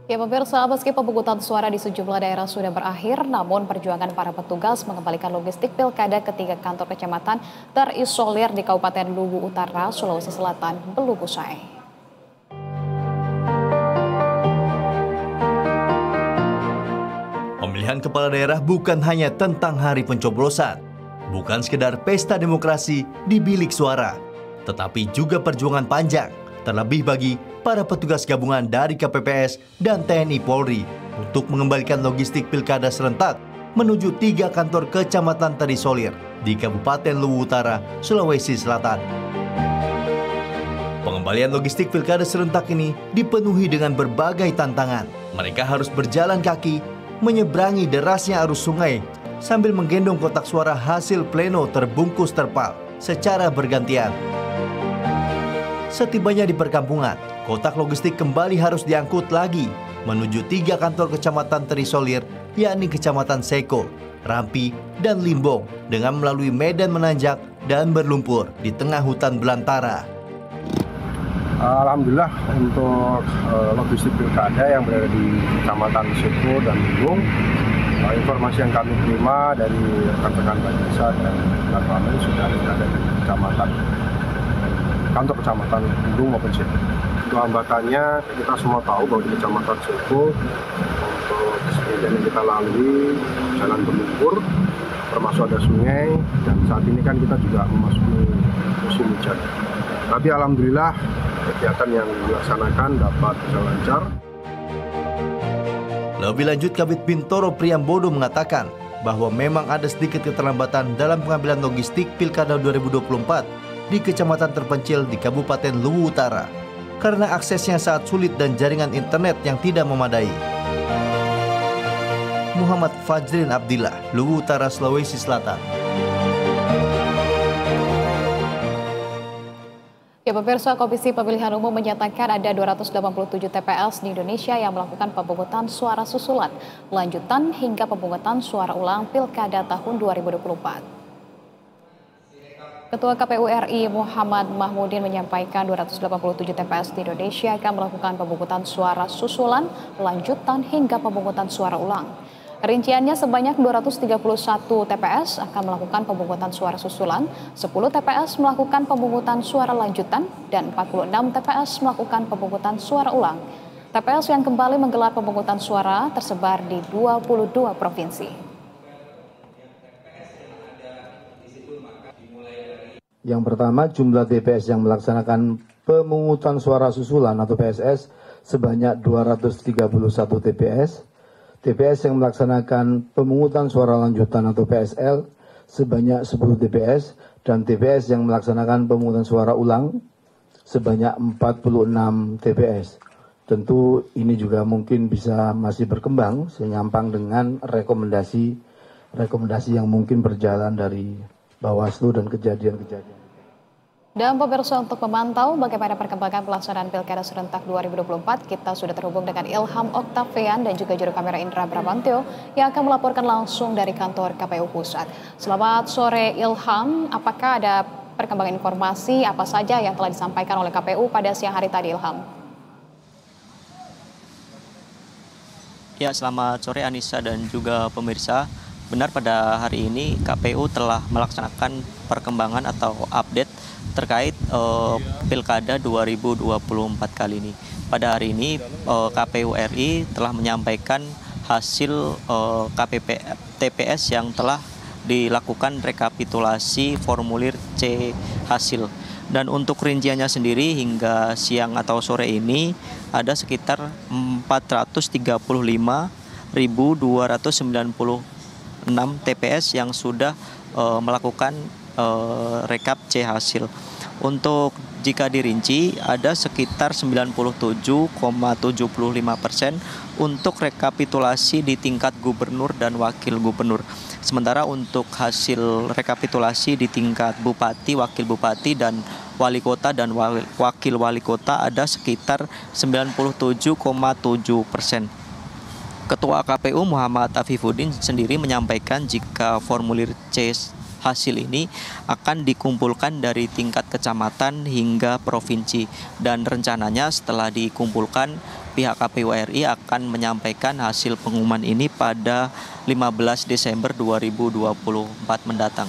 [SPEAKER 1] Ya pemirsa, meski pemungutan suara di sejumlah daerah sudah berakhir, namun perjuangan para petugas mengembalikan logistik pilkada ke 3 kantor kecamatan terisolir di Kabupaten Luwu Utara, Sulawesi Selatan belum usai.
[SPEAKER 20] Pemilihan kepala daerah bukan hanya tentang hari pencoblosan, bukan sekedar pesta demokrasi di bilik suara, tetapi juga perjuangan panjang, terlebih bagi para petugas gabungan dari KPPS dan TNI Polri untuk mengembalikan logistik pilkada serentak menuju 3 kantor kecamatan terisolir di Kabupaten Luwu Utara, Sulawesi Selatan. Pengembalian logistik pilkada serentak ini dipenuhi dengan berbagai tantangan. Mereka harus berjalan kaki, menyeberangi derasnya arus sungai, sambil menggendong kotak suara hasil pleno terbungkus terpal secara bergantian. Setibanya di perkampungan, kotak logistik kembali harus diangkut lagi menuju 3 kantor kecamatan terisolir, yakni Kecamatan Seko, Rampi, dan Limbong, dengan melalui medan menanjak dan berlumpur di tengah hutan belantara.
[SPEAKER 21] Alhamdulillah untuk logistik pilkada yang berada di Kecamatan Seko dan Limbong, informasi yang kami terima dari rekan-rekan Bajasa dan Lapangan sudah ada di kecamatan, kantor kecamatan Limbong maupun Seko. Untuk hambatannya, kita semua tahu bahwa di Kecamatan Seko untuk sepeda yang kita lalui jalan berlumpur, termasuk ada sungai, dan saat ini kan kita juga memasuki musim hujan. Tapi alhamdulillah kegiatan yang dilaksanakan dapat berjalan lancar.
[SPEAKER 20] Lebih lanjut, Kabid Bintoro Priambodo mengatakan bahwa memang ada sedikit keterlambatan dalam pengambilan logistik Pilkada 2024 di kecamatan terpencil di Kabupaten Luwu Utara karena aksesnya sangat sulit dan jaringan internet yang tidak memadai. Muhammad Fajrin Abdillah, Luwu Utara, Sulawesi Selatan.
[SPEAKER 1] Ya pemirsa, Komisi Pemilihan Umum menyatakan ada 287 TPS di Indonesia yang melakukan pemungutan suara susulan, lanjutan hingga pemungutan suara ulang Pilkada tahun 2024. Ketua KPU RI Muhammad Mahmudin menyampaikan 287 TPS di Indonesia akan melakukan pemungutan suara susulan, lanjutan hingga pemungutan suara ulang. Rinciannya sebanyak 231 TPS akan melakukan pemungutan suara susulan, 10 TPS melakukan pemungutan suara lanjutan, dan 46 TPS melakukan pemungutan suara ulang. TPS yang kembali menggelar pemungutan suara tersebar di 22 provinsi.
[SPEAKER 22] Yang pertama, jumlah TPS yang melaksanakan pemungutan suara susulan atau PSS sebanyak 231 TPS. TPS yang melaksanakan pemungutan suara lanjutan atau PSL sebanyak 10 TPS dan TPS yang melaksanakan pemungutan suara ulang sebanyak 46 TPS. Tentu ini juga mungkin bisa masih berkembang senyampang dengan rekomendasi yang mungkin berjalan dari Bawaslu dan kejadian-kejadian.
[SPEAKER 1] Dan pemirsa, untuk memantau bagaimana perkembangan pelaksanaan Pilkada serentak 2024, kita sudah terhubung dengan Ilham Oktavian dan juga juru kamera Indra Bramantyo yang akan melaporkan langsung dari kantor KPU Pusat. Selamat sore Ilham, apakah ada perkembangan informasi apa saja yang telah disampaikan oleh KPU pada siang hari tadi, Ilham?
[SPEAKER 23] Ya, selamat sore Anissa dan juga pemirsa.
[SPEAKER 3] benar pada hari ini KPU telah melaksanakan perkembangan atau update terkait Pilkada 2024 kali ini. Pada hari ini KPU RI telah menyampaikan hasil TPS yang telah dilakukan rekapitulasi formulir C hasil. Dan untuk rinciannya sendiri hingga siang atau sore ini ada sekitar 435.296 TPS yang sudah melakukan rekap C hasil. Untuk jika dirinci ada sekitar 97,75% untuk rekapitulasi di tingkat gubernur dan wakil gubernur. Sementara untuk hasil rekapitulasi di tingkat bupati, wakil bupati, dan wali kota dan wakil wali kota ada sekitar 97,7%. Ketua KPU Muhammad Afifuddin sendiri menyampaikan jika formulir C hasil ini akan dikumpulkan dari tingkat kecamatan hingga provinsi, dan rencananya setelah dikumpulkan pihak KPU RI akan menyampaikan hasil pengumuman ini pada 15 Desember 2024 mendatang.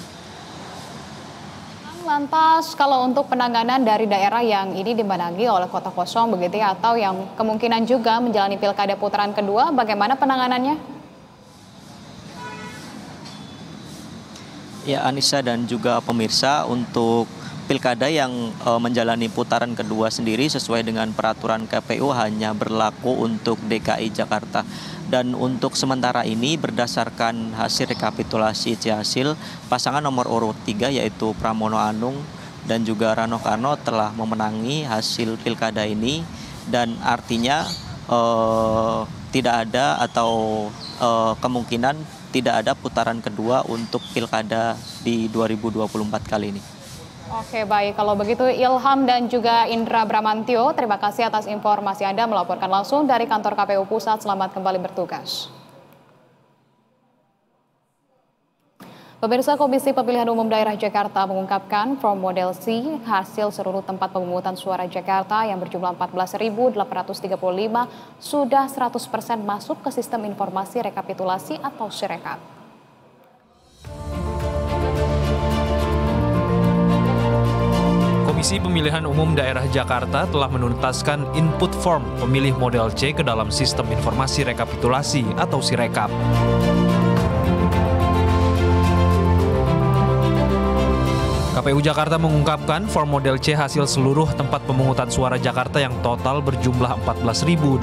[SPEAKER 1] Lantas kalau untuk penanganan dari daerah yang ini dimenangi oleh kota kosong begitu ya, atau yang kemungkinan juga menjalani pilkada putaran kedua, bagaimana penanganannya?
[SPEAKER 3] Ya, Anissa dan juga pemirsa, untuk pilkada yang menjalani putaran kedua sendiri sesuai dengan peraturan KPU hanya berlaku untuk DKI Jakarta. Dan untuk sementara ini berdasarkan hasil rekapitulasi C hasil, pasangan nomor urut 3 yaitu Pramono Anung dan juga Rano Karno telah memenangi hasil pilkada ini, dan artinya tidak ada atau kemungkinan tidak ada putaran kedua untuk pilkada di 2024 kali ini.
[SPEAKER 1] Oke, baik. Kalau begitu Ilham dan juga Indra Bramantio, terima kasih atas informasi Anda melaporkan langsung dari kantor KPU Pusat. Selamat kembali bertugas. Pemirsa, Komisi Pemilihan Umum Daerah Jakarta mengungkapkan form model C hasil seluruh tempat pemungutan suara Jakarta yang berjumlah 14.835 sudah 100% masuk ke sistem informasi rekapitulasi atau Sirekap.
[SPEAKER 4] Komisi Pemilihan Umum Daerah Jakarta telah menuntaskan input form pemilih model C ke dalam sistem informasi rekapitulasi atau Sirekap. KPU Jakarta mengungkapkan form model C hasil seluruh tempat pemungutan suara Jakarta yang total berjumlah 14.835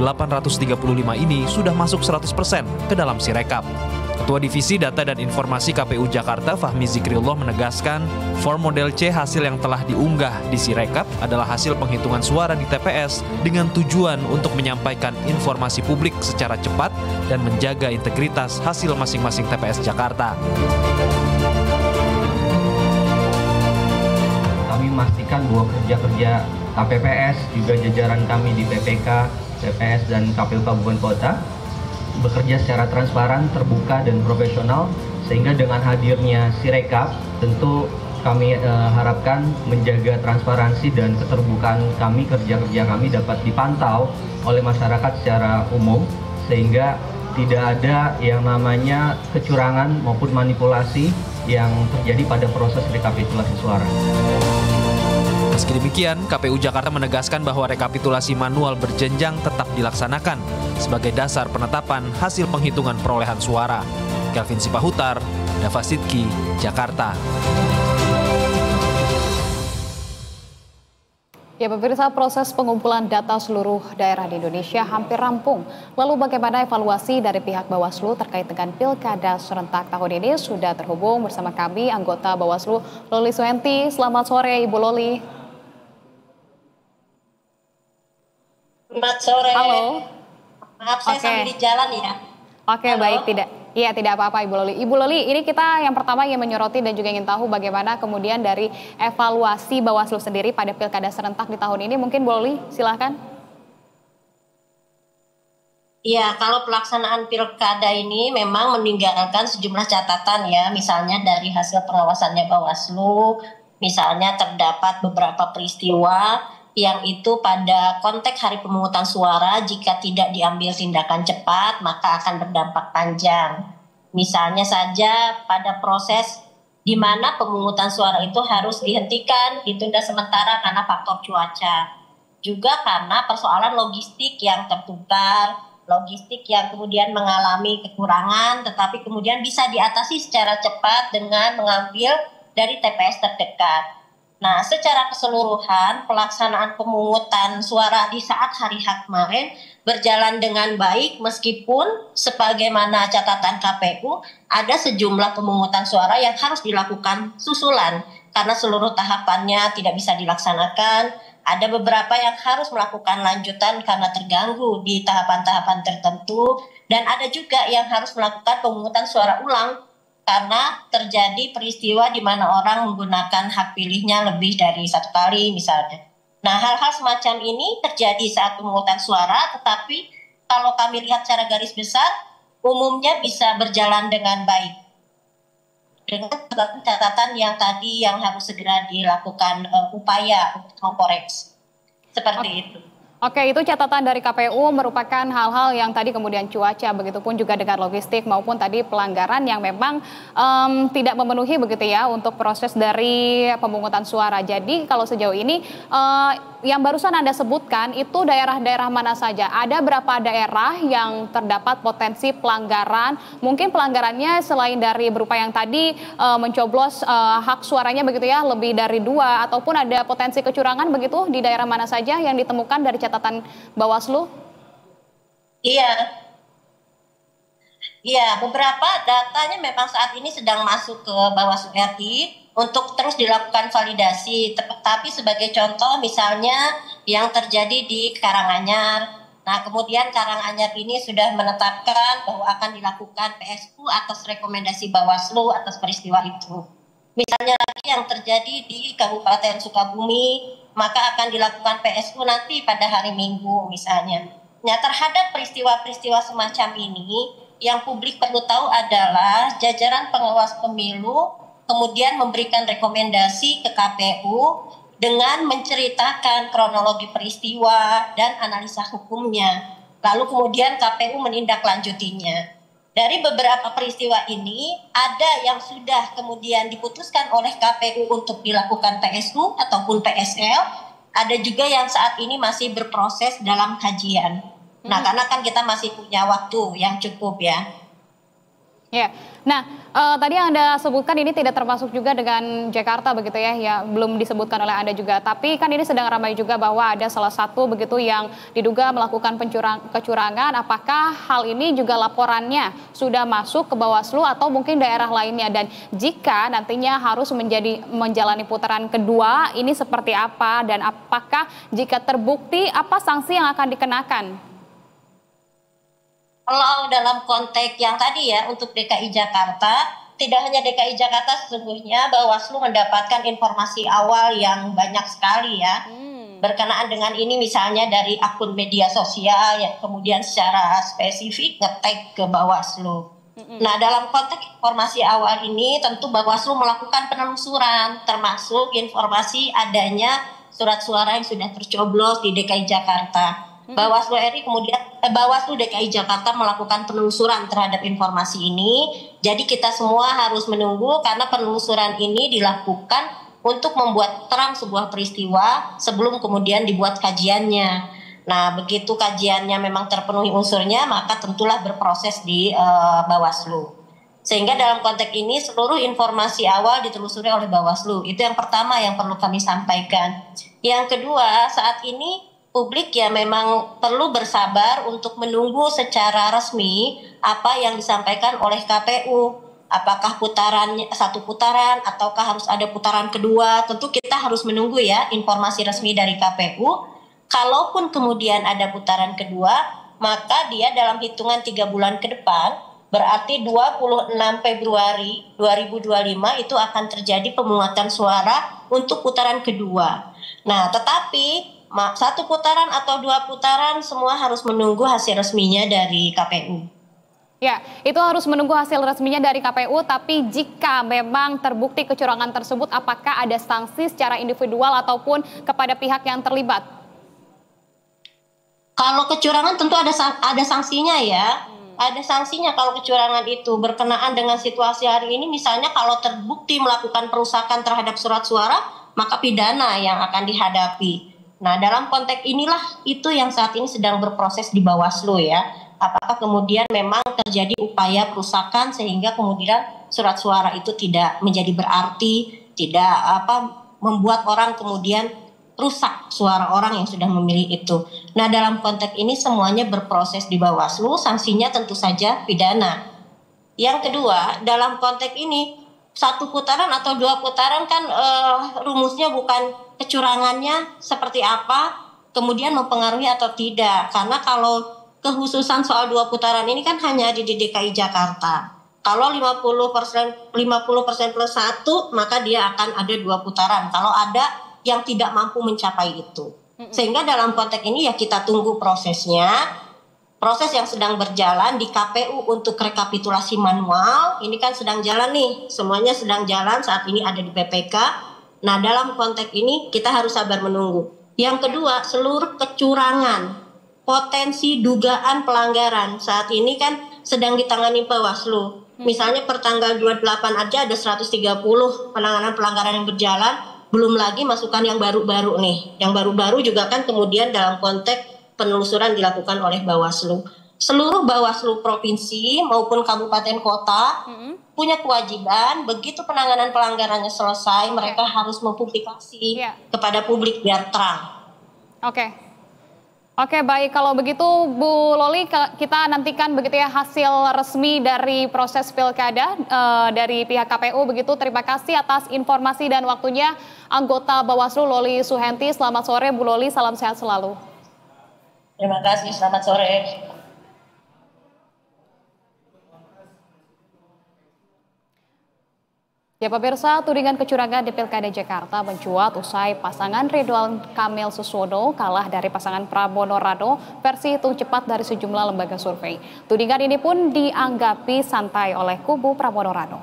[SPEAKER 4] ini sudah masuk 100% ke dalam Sirekap. Ketua Divisi Data dan Informasi KPU Jakarta Fahmi Zikrillah menegaskan form model C hasil yang telah diunggah di Sirekap adalah hasil penghitungan suara di TPS dengan tujuan untuk menyampaikan informasi publik secara cepat dan menjaga integritas hasil masing-masing TPS Jakarta.
[SPEAKER 23] Memastikan bahwa kerja-kerja KPPS juga jajaran kami di PPK, TPS, dan KPU Kabupaten Kota bekerja secara transparan, terbuka, dan profesional, sehingga dengan hadirnya Sirekap tentu kami harapkan menjaga transparansi dan keterbukaan kami, kerja-kerja kami dapat dipantau oleh masyarakat secara umum, sehingga tidak ada yang namanya kecurangan maupun manipulasi yang terjadi pada proses rekapitulasi suara.
[SPEAKER 4] Meski demikian, KPU Jakarta menegaskan bahwa rekapitulasi manual berjenjang tetap dilaksanakan sebagai dasar penetapan hasil penghitungan perolehan suara. Kelvin Sipahutar, Dava Sidki, Jakarta.
[SPEAKER 1] Ya, pemirsa, proses pengumpulan data seluruh daerah di Indonesia hampir rampung. Lalu bagaimana evaluasi dari pihak Bawaslu terkait dengan pilkada serentak tahun ini? Sudah terhubung bersama kami anggota Bawaslu Loli Suhenti. Selamat sore, Ibu Loli.
[SPEAKER 24] Selamat sore.
[SPEAKER 1] Halo.
[SPEAKER 24] Maaf, saya sambil di jalan ya.
[SPEAKER 1] Oke, baik, tidak apa-apa Ibu Loli. Ibu Loli, ini kita yang pertama ingin menyoroti dan juga ingin tahu bagaimana kemudian dari evaluasi Bawaslu sendiri pada pilkada serentak di tahun ini. Mungkin Bu Loli, silakan.
[SPEAKER 24] Iya, kalau pelaksanaan pilkada ini memang meninggalkan sejumlah catatan ya, misalnya dari hasil pengawasannya Bawaslu, misalnya terdapat beberapa peristiwa yang itu pada konteks hari pemungutan suara jika tidak diambil tindakan cepat maka akan berdampak panjang. Misalnya saja pada proses di mana pemungutan suara itu harus dihentikan, ditunda sementara karena faktor cuaca. Juga karena persoalan logistik yang tertukar, logistik yang kemudian mengalami kekurangan, tetapi kemudian bisa diatasi secara cepat dengan mengambil dari TPS terdekat. Nah, secara keseluruhan pelaksanaan pemungutan suara di saat hari H kemarin berjalan dengan baik meskipun sebagaimana catatan KPU ada sejumlah pemungutan suara yang harus dilakukan susulan karena seluruh tahapannya tidak bisa dilaksanakan. Ada beberapa yang harus melakukan lanjutan karena terganggu di tahapan-tahapan tertentu dan ada juga yang harus melakukan pemungutan suara ulang karena terjadi peristiwa di mana orang menggunakan hak pilihnya lebih dari satu kali misalnya. Nah, hal-hal semacam ini terjadi saat pemungutan suara, tetapi kalau kami lihat secara garis besar, umumnya bisa berjalan dengan baik. Dengan catatan yang tadi yang harus segera dilakukan upaya untuk mengkoreksi. Seperti itu.
[SPEAKER 1] Oke, itu catatan dari KPU merupakan hal-hal yang tadi kemudian cuaca, begitupun juga dengan logistik maupun tadi pelanggaran yang memang tidak memenuhi begitu ya untuk proses dari pemungutan suara. Jadi kalau sejauh ini yang barusan Anda sebutkan itu daerah-daerah mana saja? Ada berapa daerah yang terdapat potensi pelanggaran? Mungkin pelanggarannya selain dari berupa yang tadi mencoblos hak suaranya begitu ya lebih dari 2 ataupun ada potensi kecurangan begitu di daerah mana saja yang ditemukan dari catatan Bawaslu?
[SPEAKER 24] Iya, beberapa datanya memang saat ini sedang masuk ke Bawaslu RI untuk terus dilakukan validasi. Tapi sebagai contoh misalnya yang terjadi di Karanganyar. Nah, kemudian Karanganyar ini sudah menetapkan bahwa akan dilakukan PSU atas rekomendasi Bawaslu atas peristiwa itu. Misalnya lagi yang terjadi di Kabupaten Sukabumi, maka akan dilakukan PSU nanti pada hari Minggu misalnya. Nah, terhadap peristiwa-peristiwa semacam ini, yang publik perlu tahu adalah jajaran pengawas pemilu kemudian memberikan rekomendasi ke KPU dengan menceritakan kronologi peristiwa dan analisa hukumnya. Lalu kemudian KPU menindaklanjutinya. Dari beberapa peristiwa ini, ada yang sudah kemudian diputuskan oleh KPU untuk dilakukan PSU ataupun PSL, ada juga yang saat ini masih berproses dalam kajian. Nah, karena kan kita masih punya waktu yang cukup ya.
[SPEAKER 1] Ya, nah tadi yang Anda sebutkan ini tidak termasuk juga dengan Jakarta begitu ya, belum disebutkan oleh Anda juga. Tapi kan ini sedang ramai juga bahwa ada salah satu begitu yang diduga melakukan kecurangan. Apakah hal ini juga laporannya sudah masuk ke Bawaslu atau mungkin daerah lainnya? Dan jika nantinya harus menjalani putaran kedua, ini seperti apa? Dan apakah jika terbukti apa sanksi yang akan dikenakan?
[SPEAKER 24] Kalau dalam konteks yang tadi ya untuk DKI Jakarta, tidak hanya DKI Jakarta sesungguhnya Bawaslu mendapatkan informasi awal yang banyak sekali ya. Berkenaan dengan ini misalnya dari akun media sosial yang kemudian secara spesifik nge-tag ke Bawaslu. Nah, dalam konteks informasi awal ini tentu Bawaslu melakukan penelusuran termasuk informasi adanya surat suara yang sudah tercoblos di DKI Jakarta. Bawaslu RI kemudian Bawaslu DKI Jakarta melakukan penelusuran terhadap informasi ini. Jadi kita semua harus menunggu karena penelusuran ini dilakukan untuk membuat terang sebuah peristiwa sebelum kemudian dibuat kajiannya. Nah, begitu kajiannya memang terpenuhi unsurnya, maka tentulah berproses di Bawaslu. Sehingga dalam konteks ini seluruh informasi awal ditelusuri oleh Bawaslu. Itu yang pertama yang perlu kami sampaikan. Yang kedua, saat ini publik ya memang perlu bersabar untuk menunggu secara resmi apa yang disampaikan oleh KPU. Apakah satu putaran ataukah harus ada putaran kedua? Tentu kita harus menunggu ya informasi resmi dari KPU. Kalaupun kemudian ada putaran kedua, maka dia dalam hitungan 3 bulan ke depan, berarti 26 Februari 2025 itu akan terjadi pemungutan suara untuk putaran kedua. Nah, tetapi satu putaran atau 2 putaran semua harus menunggu hasil resminya dari KPU.
[SPEAKER 1] Ya, itu harus menunggu hasil resminya dari KPU, tapi jika memang terbukti kecurangan tersebut, apakah ada sanksi secara individual ataupun kepada pihak yang terlibat?
[SPEAKER 24] Kalau kecurangan tentu ada sanksinya ya. Ada sanksinya kalau kecurangan itu berkenaan dengan situasi hari ini. Misalnya kalau terbukti melakukan perusakan terhadap surat suara, maka pidana yang akan dihadapi. Nah, dalam konteks inilah itu yang saat ini sedang berproses di Bawaslu ya. Apakah kemudian memang terjadi upaya perusakan sehingga kemudian surat suara itu tidak menjadi berarti, tidak membuat orang kemudian rusak suara orang yang sudah memilih itu. Nah, dalam konteks ini semuanya berproses di Bawaslu, sanksinya tentu saja pidana. Yang kedua, dalam konteks ini 1 putaran atau 2 putaran kan rumusnya bukan kecurangannya seperti apa, kemudian mempengaruhi atau tidak. Karena kalau kekhususan soal 2 putaran ini kan hanya di DKI Jakarta. Kalau 50% plus 1, maka dia akan ada 2 putaran. Kalau ada yang tidak mampu mencapai itu. Sehingga dalam konteks ini ya kita tunggu prosesnya. Proses yang sedang berjalan di KPU untuk rekapitulasi manual, ini kan sedang jalan nih. Semuanya sedang jalan, saat ini ada di PPK. Nah, dalam konteks ini kita harus sabar menunggu. Yang kedua, seluruh kecurangan, potensi dugaan pelanggaran saat ini kan sedang ditangani Bawaslu. Misalnya per tanggal 28 aja ada 130 penanganan pelanggaran yang berjalan. Belum lagi masukan yang baru-baru nih. Yang baru-baru juga kan kemudian dalam konteks penelusuran dilakukan oleh Bawaslu. Seluruh Bawaslu provinsi maupun kabupaten kota punya kewajiban begitu penanganan pelanggarannya selesai, mereka harus mempublikasi kepada publik biar terang.
[SPEAKER 1] Oke, baik. Kalau begitu, Bu Loli, kita nantikan begitu ya hasil resmi dari proses pilkada dari pihak KPU begitu. Terima kasih atas informasi dan waktunya anggota Bawaslu Loli Suhenti. Selamat sore, Bu Loli. Salam sehat selalu.
[SPEAKER 24] Terima kasih. Selamat sore.
[SPEAKER 1] Ya pemirsa, tudingan kecurangan di Pilkada Jakarta mencuat usai pasangan Ridwan Kamil Suswono kalah dari pasangan Pramono Rano versi hitung cepat dari sejumlah lembaga survei. Tudingan ini pun dianggapi santai oleh kubu Pramono Rano.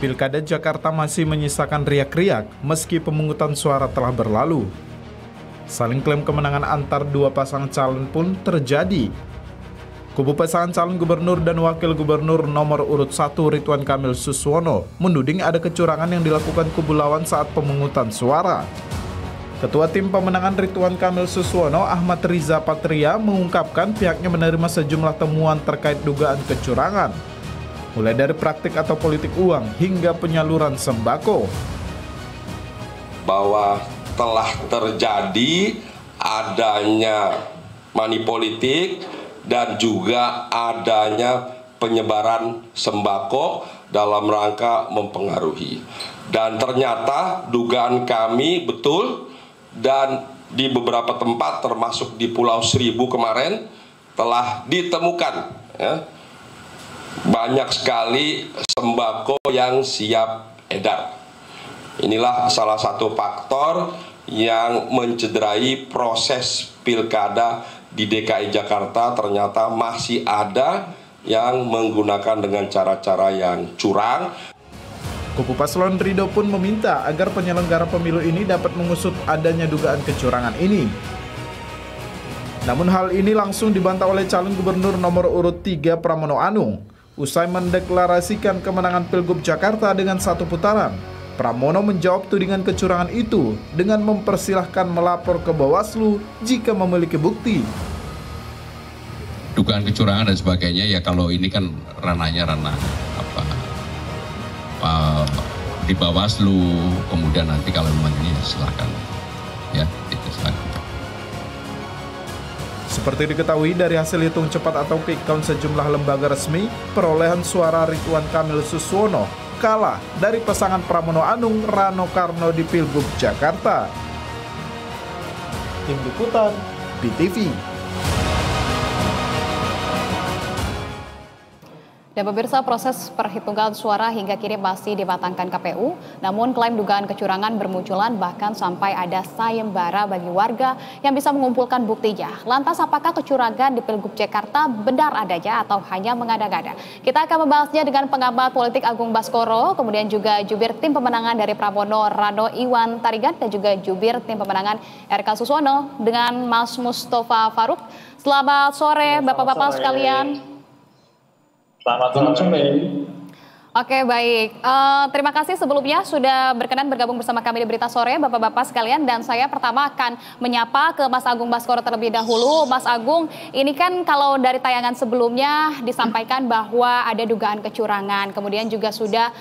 [SPEAKER 5] Pilkada Jakarta masih menyisakan riak-riak meski pemungutan suara telah berlalu. Saling klaim kemenangan antar 2 pasangan calon pun terjadi. Kubu pasangan calon gubernur dan wakil gubernur nomor urut 1 Ridwan Kamil Suswono menuding ada kecurangan yang dilakukan kubu lawan saat pemungutan suara. Ketua Tim Pemenangan Ridwan Kamil Suswono, Ahmad Riza Patria, mengungkapkan pihaknya menerima sejumlah temuan terkait dugaan kecurangan, mulai dari praktik atau politik uang hingga penyaluran sembako.
[SPEAKER 6] Bahwa telah terjadi adanya money politik dan juga adanya penyebaran sembako dalam rangka mempengaruhi. Dan ternyata dugaan kami betul, dan di beberapa tempat termasuk di Pulau Seribu kemarin telah ditemukan banyak sekali sembako yang siap edar. Inilah salah satu faktor yang mencederai proses pilkada di DKI Jakarta. Ternyata masih ada yang menggunakan dengan cara-cara yang curang.
[SPEAKER 5] Kubu paslon Ridho pun meminta agar penyelenggara pemilu ini dapat mengusut adanya dugaan kecurangan ini. Namun hal ini langsung dibantah oleh calon gubernur nomor urut 3 Pramono Anung. Usai mendeklarasikan kemenangan Pilgub Jakarta dengan 1 putaran, Pramono menjawab tudingan kecurangan itu dengan mempersilahkan melapor ke Bawaslu jika memiliki bukti.
[SPEAKER 7] Dugaan kecurangan dan sebagainya ya kalau ini kan ranahnya di Bawaslu, kemudian nanti kalau memang ini silakan ya silakan.
[SPEAKER 5] Seperti diketahui dari hasil hitung cepat atau quick count sejumlah lembaga resmi, perolehan suara Ridwan Kamil Suswono kalah dari pasangan Pramono Anung Rano Karno di Pilgub Jakarta. Tim Liputan BTV.
[SPEAKER 1] Dan pemirsa, proses perhitungan suara hingga kini masih dimatangkan KPU, namun klaim dugaan kecurangan bermunculan bahkan sampai ada sayembara bagi warga yang bisa mengumpulkan buktinya. Lantas apakah kecurangan di Pilgub Jakarta benar adanya atau hanya mengada-ngada? Kita akan membahasnya dengan pengamat politik Agung Baskoro, kemudian juga jubir tim pemenangan dari Pramono Rano Iwan Tarigan, dan juga jubir tim pemenangan RK Susono dengan Mas Mustafa Faruk. Selamat sore Bapak-Bapak sekalian.
[SPEAKER 8] Selamat sore.
[SPEAKER 1] Oke, baik. Terima kasih sebelumnya sudah berkenan bergabung bersama kami di Berita Sore, Bapak-Bapak sekalian. Dan saya pertama akan menyapa ke Mas Agung Baskoro terlebih dahulu. Mas Agung, ini kan kalau dari tayangan sebelumnya disampaikan bahwa ada dugaan kecurangan. Kemudian juga sudah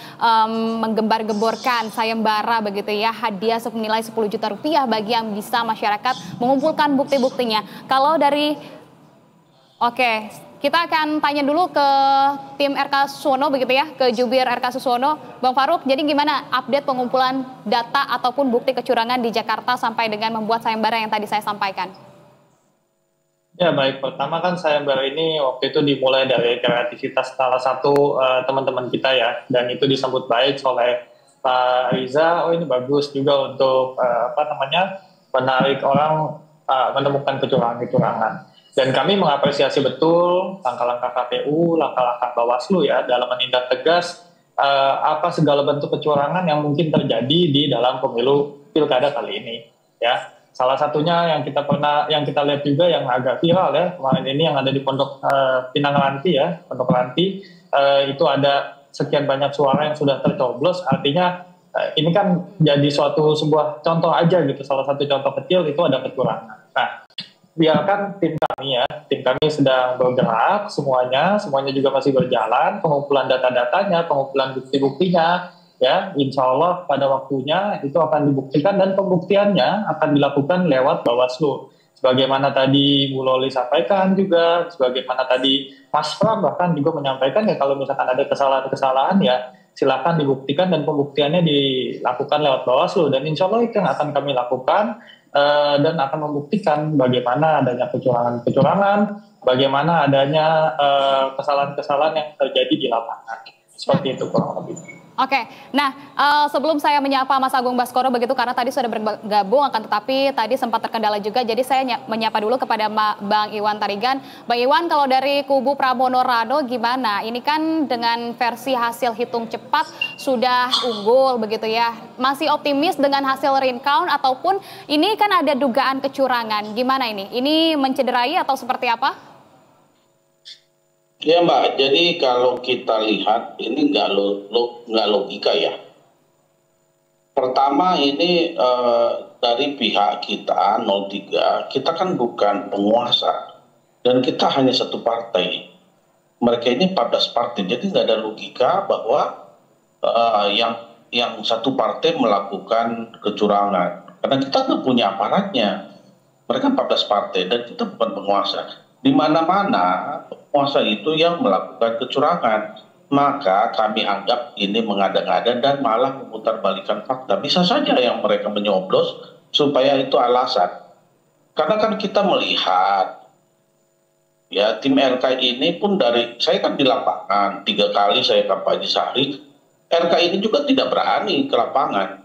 [SPEAKER 1] menggembar-gemborkan sayembara begitu ya, hadiah senilai 10 juta rupiah bagi yang bisa masyarakat mengumpulkan bukti-buktinya. Kalau dari... Kita akan tanya dulu ke tim RK Susono begitu ya, ke jubir RK Susono, Bang Faruk. Jadi gimana update pengumpulan data ataupun bukti kecurangan di Jakarta sampai dengan membuat sayembara yang tadi saya sampaikan?
[SPEAKER 8] Ya baik, pertama kan sayembara ini waktu itu dimulai dari kreativitas salah satu teman-teman kita ya, dan itu disambut baik oleh Pak Riza. Oh ini bagus juga untuk menarik orang menemukan kecurangan-kecurangan. Dan kami mengapresiasi betul langkah-langkah KPU, langkah-langkah Bawaslu ya dalam menindak tegas apa segala bentuk kecurangan yang mungkin terjadi di dalam pemilu pilkada kali ini ya. Salah satunya yang kita lihat juga yang agak viral ya kemarin ini yang ada di Pondok Pinang Ranti ya, Pondok Ranti itu ada sekian banyak suara yang sudah tercoblos. Artinya ini kan jadi sebuah contoh aja gitu, salah satu contoh kecil itu ada kecurangan. Nah, biarkan tim kami sedang bergerak, semuanya juga masih berjalan, pengumpulan data-datanya, pengumpulan bukti-buktinya, ya, insya Allah pada waktunya itu akan dibuktikan dan pembuktiannya akan dilakukan lewat Bawaslu. Sebagaimana tadi Bu Loli sampaikan juga, sebagaimana tadi Mas Pram bahkan juga menyampaikan ya kalau misalkan ada kesalahan-kesalahan ya silakan dibuktikan dan pembuktiannya dilakukan lewat Bawaslu, dan insya Allah itu yang akan kami lakukan. Dan akan membuktikan bagaimana adanya kecurangan, bagaimana adanya kesalahan-kesalahan yang terjadi di lapangan. Seperti itu kurang lebih.
[SPEAKER 1] Nah sebelum saya menyapa Mas Agung Baskoro begitu, karena tadi sudah bergabung akan tetapi tadi sempat terkendala juga, jadi saya menyapa dulu kepada Bang Iwan Tarigan. Bang Iwan, kalau dari kubu Pramono Rano gimana? Ini kan dengan versi hasil hitung cepat sudah unggul begitu ya. Masih optimis dengan hasil recount ataupun ini kan ada dugaan kecurangan? Gimana ini? Ini mencederai atau seperti apa?
[SPEAKER 10] Ya Mbak, jadi kalau kita lihat ini nggak logika ya. Pertama ini dari pihak kita 03, kita kan bukan penguasa dan kita hanya satu partai. Mereka ini 14 partai, jadi nggak ada logika bahwa yang satu partai melakukan kecurangan. Karena kita nggak punya aparatnya. Mereka 14 partai dan kita bukan penguasa. Di mana-mana penguasa itu yang melakukan kecurangan, maka kami anggap ini mengada-ngada dan malah memutarbalikkan fakta. Bisa saja yang mereka menyoblos supaya itu alasan. Karena kan kita melihat ya tim RK ini pun saya kan di lapangan 3 kali saya kampanye sehari, RK ini juga tidak berani ke lapangan,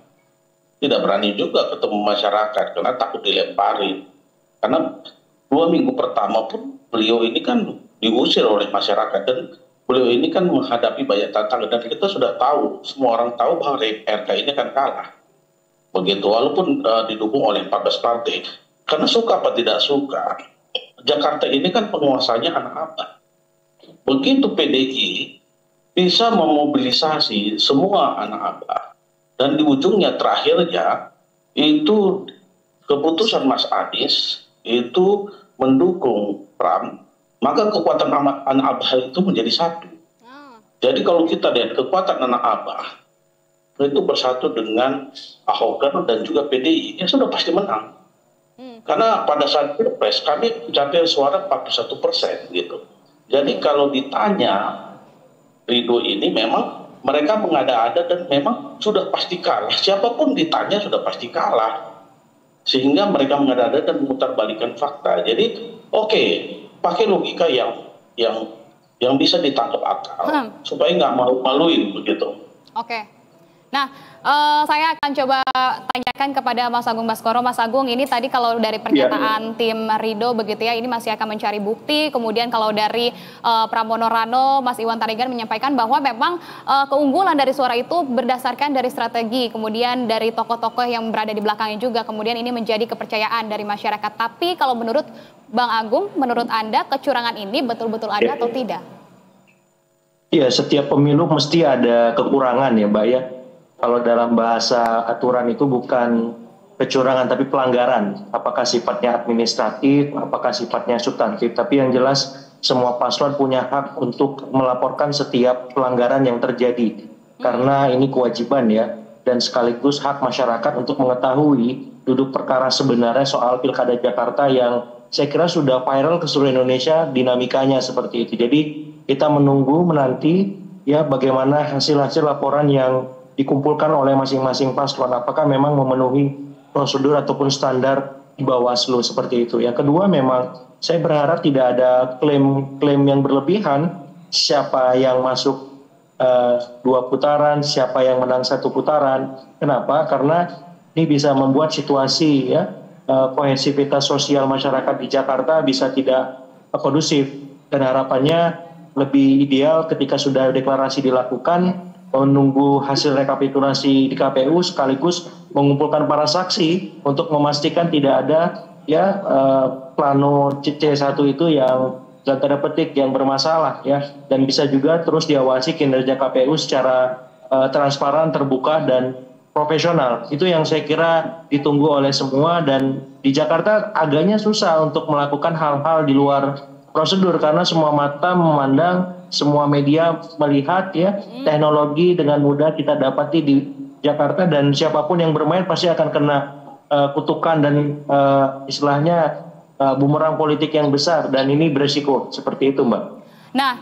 [SPEAKER 10] tidak berani juga ketemu masyarakat karena takut dilemparin. Karena 2 minggu pertama pun beliau ini kan diusir oleh masyarakat dan beliau ini kan menghadapi banyak tantangan, dan kita sudah tahu, semua orang tahu bahwa RK ini akan kalah. Begitu, walaupun didukung oleh 14 partai. Karena suka apa tidak suka, Jakarta ini kan penguasanya anak abah. Begitu PDI bisa memobilisasi semua anak abah, dan di ujungnya terakhirnya itu keputusan Mas Anies itu mendukung Pram, maka kekuatan anak abah itu menjadi satu. Jadi kalau kita lihat kekuatan anak abah itu bersatu dengan Ahok dan juga PDI, ya sudah pasti menang. Karena pada saat Pilpres kami mencapai suara 41% gitu. Jadi kalau ditanya Ridho ini memang mereka mengada-ada dan memang sudah pasti kalah. Siapapun ditanya sudah pasti kalah. Sehingga mereka mengada-ada dan memutarbalikkan fakta. Jadi pakai logika yang yang bisa ditangkap akal supaya nggak malu-maluin begitu.
[SPEAKER 1] Oke. Nah, saya akan coba tanyakan kepada Mas Agung Baskoro. Mas Agung, ini tadi kalau dari pernyataan tim Ridho begitu ya, ini masih akan mencari bukti. Kemudian kalau dari Pramono Rano, Mas Iwan Tarigan menyampaikan bahwa memang keunggulan dari suara itu berdasarkan dari strategi, kemudian dari tokoh-tokoh yang berada di belakangnya juga. Kemudian ini menjadi kepercayaan dari masyarakat. Tapi kalau menurut Bang Agung, menurut Anda kecurangan ini betul-betul ada atau tidak?
[SPEAKER 9] Iya, setiap pemilu mesti ada kekurangan ya, Mbak ya. Kalau dalam bahasa aturan itu bukan kecurangan tapi pelanggaran. Apakah sifatnya administratif, apakah sifatnya substantif. Tapi yang jelas semua paslon punya hak untuk melaporkan setiap pelanggaran yang terjadi. Karena ini kewajiban ya. Dan sekaligus hak masyarakat untuk mengetahui duduk perkara sebenarnya soal Pilkada Jakarta yang saya kira sudah viral ke seluruh Indonesia, dinamikanya seperti itu. Jadi kita menunggu menanti ya bagaimana hasil-hasil laporan yang dikumpulkan oleh masing-masing paslon, apakah memang memenuhi prosedur ataupun standar di Bawaslu seperti itu. Yang kedua, memang saya berharap tidak ada klaim yang berlebihan siapa yang masuk 2 putaran, siapa yang menang 1 putaran. Kenapa? Karena ini bisa membuat situasi ya kohesivitas sosial masyarakat di Jakarta bisa tidak kondusif, dan harapannya lebih ideal ketika sudah deklarasi dilakukan, menunggu hasil rekapitulasi di KPU sekaligus mengumpulkan para saksi untuk memastikan tidak ada ya plano C1 itu yang dalam tanda petik yang bermasalah ya, dan bisa juga terus diawasi kinerja KPU secara transparan, terbuka dan profesional. Itu yang saya kira ditunggu oleh semua, dan di Jakarta agaknya susah untuk melakukan hal-hal di luar prosedur karena semua mata memandang, semua media melihat ya teknologi dengan mudah kita dapati di Jakarta, dan siapapun yang bermain pasti akan kena kutukan dan istilahnya bumerang politik yang besar, dan ini beresiko seperti itu, Mbak.
[SPEAKER 1] Nah,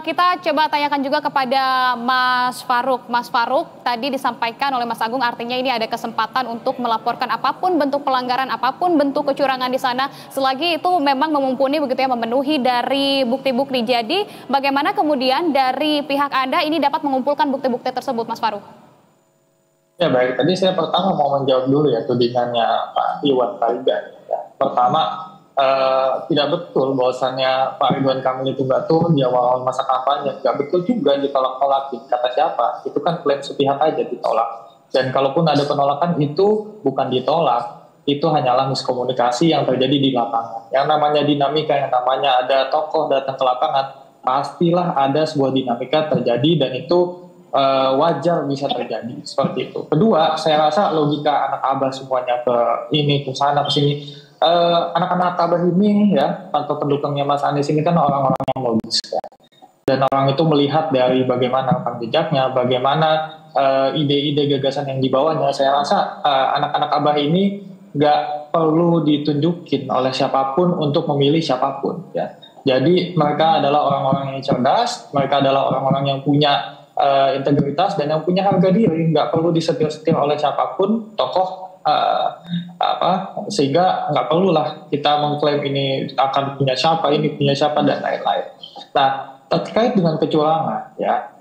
[SPEAKER 1] kita coba tanyakan juga kepada Mas Farouk. Mas Farouk, tadi disampaikan oleh Mas Agung, artinya ini ada kesempatan untuk melaporkan apapun bentuk pelanggaran, apapun bentuk kecurangan di sana, selagi itu memang memumpuni begitu ya, memenuhi dari bukti-bukti. Jadi, bagaimana kemudian dari pihak Anda ini dapat mengumpulkan bukti-bukti tersebut, Mas Farouk?
[SPEAKER 8] Ya baik, tadi saya pertama mau menjawab dulu ya tudingannya Pak Iwan Tarigan. Ya. Pertama, tidak betul bahwasannya Pak Ridwan Kamil itu nggak turun di awal masa kampanye. Nggak betul juga ditolak-tolakin. Kata siapa? Itu kan klaim sepihak aja ditolak. Dan kalaupun ada penolakan itu bukan ditolak, itu hanyalah miskomunikasi yang terjadi di lapangan. Yang namanya dinamika, yang namanya ada tokoh datang ke lapangan, pastilah ada sebuah dinamika terjadi, dan itu wajar bisa terjadi seperti itu. Kedua, saya rasa logika anak abah semuanya ke ini, ke sana, ke sini. Anak-anak abah ini ya, atau pendukungnya Mas Anies ini kan orang-orang yang logis ya. Dan orang itu melihat dari bagaimana rekam jejaknya, bagaimana ide-ide gagasan yang dibawanya. Saya rasa anak-anak abah ini nggak perlu ditunjukin oleh siapapun untuk memilih siapapun ya. Jadi mereka adalah orang-orang yang cerdas, mereka adalah orang-orang yang punya integritas dan yang punya harga diri, nggak perlu disetir-setir oleh siapapun tokoh sehingga nggak perlulah kita mengklaim ini akan punya siapa, ini punya siapa dan lain-lain. Nah, terkait dengan kecurangan ya,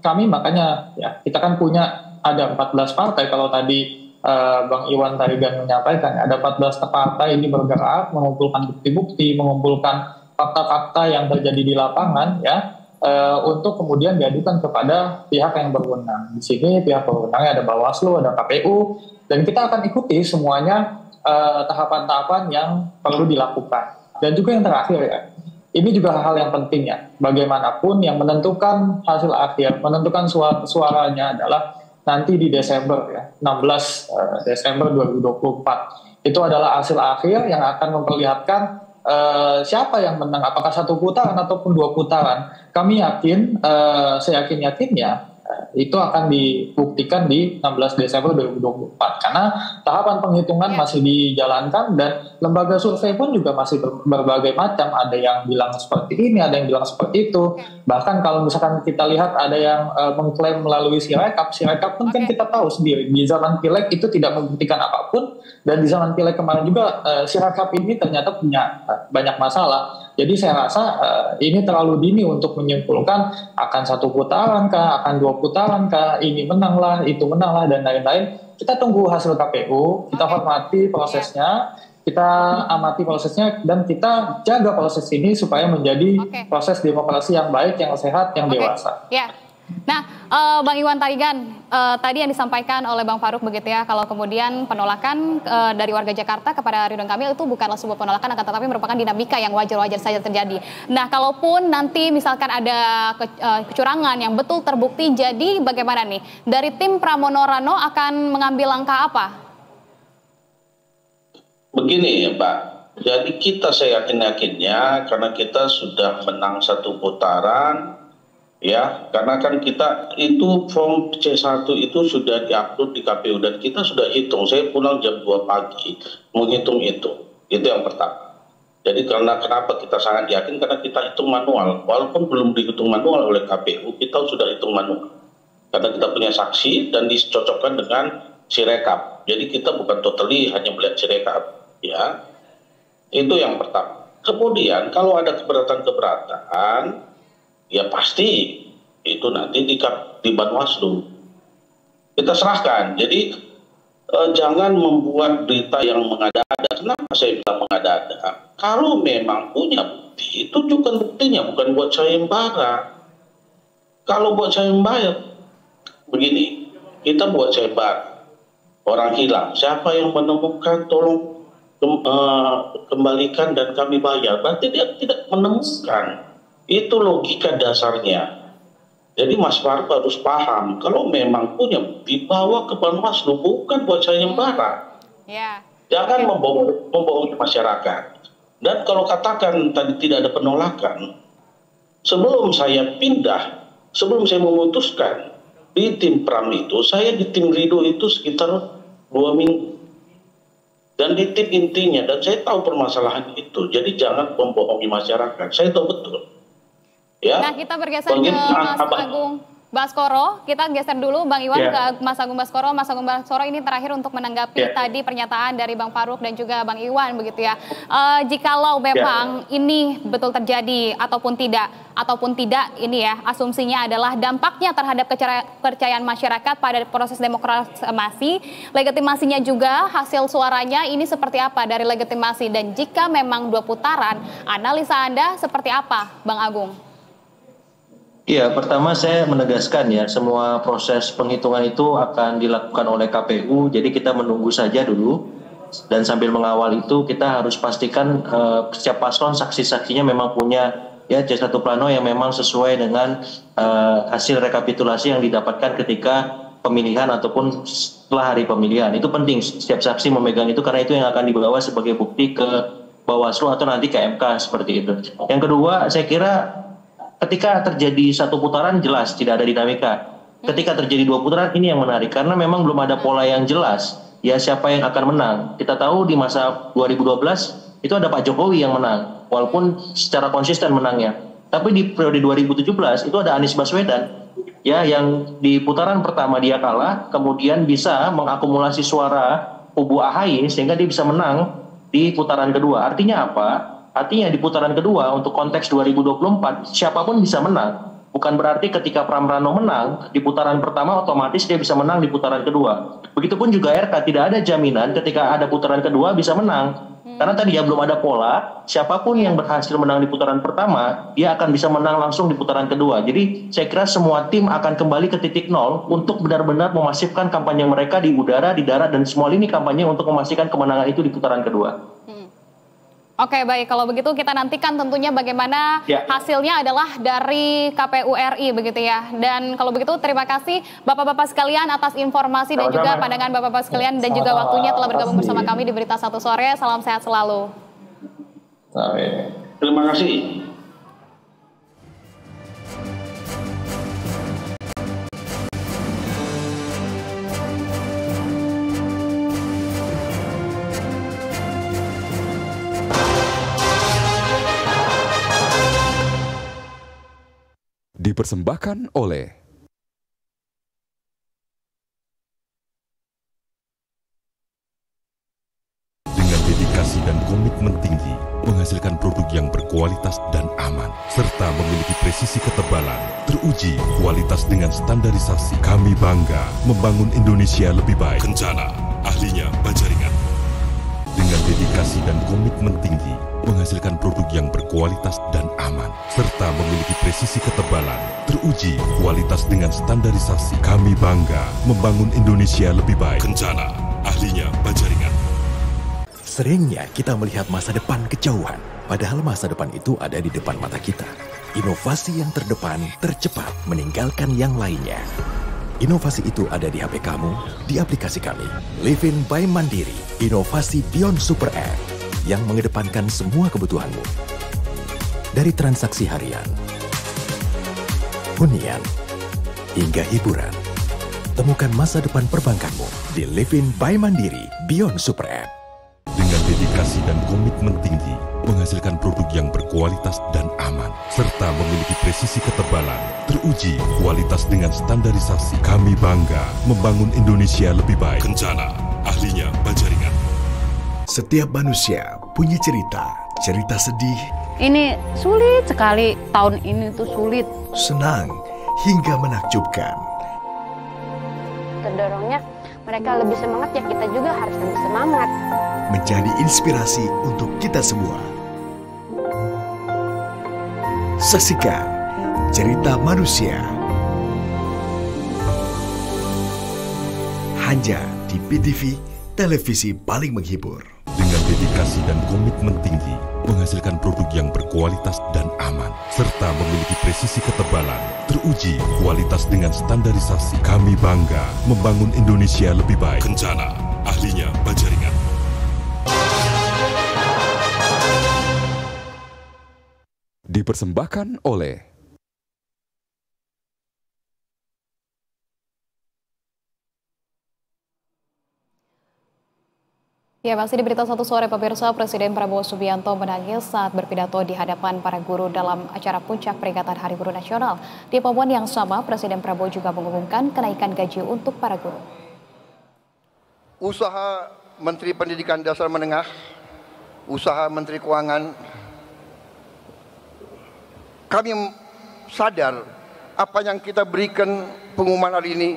[SPEAKER 8] kami makanya ya kita kan punya ada 14 partai kalau tadi Bang Iwan Tarigan menyampaikan ada 14 partai ini bergerak mengumpulkan bukti-bukti, mengumpulkan fakta-fakta yang terjadi di lapangan ya. Untuk kemudian diadukan kepada pihak yang berwenang. Di sini pihak berwenangnya ada Bawaslu, ada KPU, dan kita akan ikuti semuanya tahapan-tahapan yang perlu dilakukan. Dan juga yang terakhir ya, ini juga hal yang penting ya. Bagaimanapun yang menentukan hasil akhir, menentukan suaranya adalah nanti di Desember ya, 16 Desember 2024. Itu adalah hasil akhir yang akan memperlihatkan siapa yang menang, apakah 1 putaran ataupun 2 putaran. Kami yakin, saya yakinnya itu akan dibuktikan di 16 Desember 2024 karena tahapan penghitungan masih dijalankan dan lembaga survei pun juga masih berbagai macam, ada yang bilang seperti ini, ada yang bilang seperti itu. Bahkan kalau misalkan kita lihat ada yang mengklaim melalui Sirekap pun kan kita tahu sendiri di zaman Pileg itu tidak membuktikan apapun, dan di zaman Pileg kemarin juga Sirekap ini ternyata punya banyak masalah. Jadi saya rasa ini terlalu dini untuk menyimpulkan akan 1 putaran kah, akan 2 putaran kah, ini menang lah, itu menang lah, dan lain-lain. Kita tunggu hasil KPU, kita hormati prosesnya, kita amati prosesnya, dan kita jaga proses ini supaya menjadi proses demokrasi yang baik, yang sehat, yang dewasa.
[SPEAKER 1] Ya. Nah, Bang Iwan Tarigan, tadi yang disampaikan oleh Bang Farouk begitu ya, kalau kemudian penolakan dari warga Jakarta kepada Ridwan Kamil itu bukanlah sebuah penolakan, akan tetapi merupakan dinamika yang wajar-wajar saja terjadi. Nah, kalaupun nanti misalkan ada kecurangan yang betul terbukti, jadi bagaimana nih? Dari tim Pramono Rano akan mengambil langkah apa?
[SPEAKER 10] Begini ya Pak, jadi kita seyakin-yakinnya karena kita sudah menang 1 putaran, ya, karena kan kita itu form C1 itu sudah diupload di KPU dan kita sudah hitung. Saya pulang jam 2 pagi menghitung itu yang pertama. Jadi karena kenapa kita sangat yakin, karena kita hitung manual, walaupun belum dihitung manual oleh KPU, kita sudah hitung manual karena kita punya saksi dan dicocokkan dengan Sirekap. Jadi kita bukan totally hanya melihat Sirekap. Ya, itu yang pertama. Kemudian kalau ada keberatan, ya pasti itu nanti di Bawaslu kita serahkan. Jadi jangan membuat berita yang mengada-ada. Kenapa saya bilang mengada-ada? Kalau memang punya bukti, itu juga buktinya, bukan buat sayembara. Kalau buat sayembara, begini, kita buat sayembara, orang hilang, siapa yang menemukan, tolong kembalikan dan kami bayar. Berarti dia tidak menemukan. Itu logika dasarnya. Jadi Mas Farouk harus paham, kalau memang punya, dibawa ke Bawaslu, bukan buat sayembara. Jangan membohongi masyarakat. Dan kalau katakan tadi tidak ada penolakan, sebelum saya pindah, sebelum saya memutuskan di tim Pram itu, saya di tim Ridho itu sekitar 2 minggu. Dan di tim intinya, dan saya tahu permasalahan itu, jadi jangan membohongi masyarakat. Saya tahu betul. Ya.
[SPEAKER 1] Nah, kita bergeser ke Mas Agung Baskoro. Kita geser dulu Bang Iwan ke Mas Agung Baskoro. Mas Agung Baskoro ini terakhir untuk menanggapi tadi pernyataan dari Bang Farouk dan juga Bang Iwan begitu ya. Jikalau memang ini betul terjadi ataupun tidak ini ya, asumsinya adalah dampaknya terhadap kepercayaan masyarakat pada proses demokrasi, legitimasinya juga, hasil suaranya ini seperti apa dari legitimasi, dan jika memang 2 putaran, analisa Anda seperti apa, Bang Agung?
[SPEAKER 9] Iya, pertama saya menegaskan ya, semua proses penghitungan itu akan dilakukan oleh KPU, jadi kita menunggu saja dulu. Dan sambil mengawal itu kita harus pastikan setiap paslon saksi-saksinya memang punya ya C1 plano yang memang sesuai dengan hasil rekapitulasi yang didapatkan ketika pemilihan ataupun setelah hari pemilihan. Itu penting, setiap saksi memegang itu karena itu yang akan dibawa sebagai bukti ke Bawaslu atau nanti ke MK seperti itu. Yang kedua, saya kira ketika terjadi 1 putaran jelas tidak ada dinamika. Ketika terjadi 2 putaran ini yang menarik karena memang belum ada pola yang jelas ya siapa yang akan menang. Kita tahu di masa 2012 itu ada Pak Jokowi yang menang walaupun secara konsisten menangnya. Tapi di periode 2017 itu ada Anies Baswedan ya yang di putaran pertama dia kalah, kemudian bisa mengakumulasi suara kubu AHY sehingga dia bisa menang di putaran kedua. Artinya apa? Artinya di putaran kedua untuk konteks 2024 siapapun bisa menang. Bukan berarti ketika Pram Rano menang di putaran pertama otomatis dia bisa menang di putaran kedua. Begitupun juga RK, tidak ada jaminan ketika ada putaran kedua bisa menang. Karena tadi ya belum ada pola, siapapun yang berhasil menang di putaran pertama dia akan bisa menang langsung di putaran kedua. Jadi saya kira semua tim akan kembali ke titik nol untuk benar-benar memasifkan kampanye mereka di udara, di darat, dan semua lini kampanye untuk memastikan kemenangan itu di putaran kedua.
[SPEAKER 1] Oke, baik. Kalau begitu kita nantikan tentunya bagaimana hasilnya adalah dari KPU RI begitu ya. Dan kalau begitu terima kasih Bapak-Bapak sekalian atas informasi dan juga pandangan Bapak-Bapak sekalian dan juga waktunya telah bergabung bersama kami di Berita Satu Sore. Salam sehat selalu.
[SPEAKER 10] Terima kasih.
[SPEAKER 2] Dipersembahkan oleh dengan dedikasi dan komitmen tinggi menghasilkan produk yang berkualitas serta memiliki presisi ketebalan, teruji kualitas dengan standarisasi. Kami bangga membangun Indonesia lebih baik. Kencana, ahlinya Bajaringan. Dengan dedikasi dan komitmen tinggi, menghasilkan produk yang berkualitas dan aman, serta memiliki presisi ketebalan, teruji kualitas dengan standarisasi. Kami bangga membangun Indonesia lebih baik. Kencana, ahlinya Bajaringan.
[SPEAKER 11] Seringnya kita melihat masa depan kejauhan, padahal masa depan itu ada di depan mata kita. Inovasi yang terdepan, tercepat, meninggalkan yang lainnya. Inovasi itu ada di HP kamu, di aplikasi kami. Livin by Mandiri, inovasi Beyond Super App yang mengedepankan semua kebutuhanmu. Dari transaksi harian, hunian, hingga hiburan. Temukan masa depan perbankanmu di Livin by Mandiri Beyond Super App.
[SPEAKER 2] Dengan dedikasi dan komitmen tinggi, menghasilkan produk yang berkualitas dan aman, serta memiliki presisi ketebalan, teruji kualitas dengan standarisasi. Kami bangga membangun Indonesia lebih baik. Kencana, ahlinya Bajaringan.
[SPEAKER 11] Setiap manusia punya cerita sedih.
[SPEAKER 12] Ini sulit sekali, tahun ini tuh sulit.
[SPEAKER 11] Senang, hingga menakjubkan.
[SPEAKER 12] Terdorongnya mereka lebih semangat, ya kita juga harus lebih semangat.
[SPEAKER 11] Menjadi inspirasi untuk kita semua. Saksikan cerita manusia hanya di PTV, televisi paling menghibur.
[SPEAKER 2] Dengan dedikasi dan komitmen tinggi, menghasilkan produk yang berkualitas dan aman, serta memiliki presisi ketebalan, teruji kualitas dengan standarisasi. Kami bangga membangun Indonesia lebih baik. Kencana, ahlinya Bajaringan.
[SPEAKER 13] Dipersembahkan oleh
[SPEAKER 1] Ya, masih di berita satu sore pemirsa, Presiden Prabowo Subianto menangis saat berpidato di hadapan para guru dalam acara puncak peringatan Hari Guru Nasional. Di momen yang sama, Presiden Prabowo juga mengumumkan kenaikan gaji untuk para guru.
[SPEAKER 14] Usaha Menteri Pendidikan Dasar Menengah, usaha Menteri Keuangan, kami sadar apa yang kita berikan pengumuman hari ini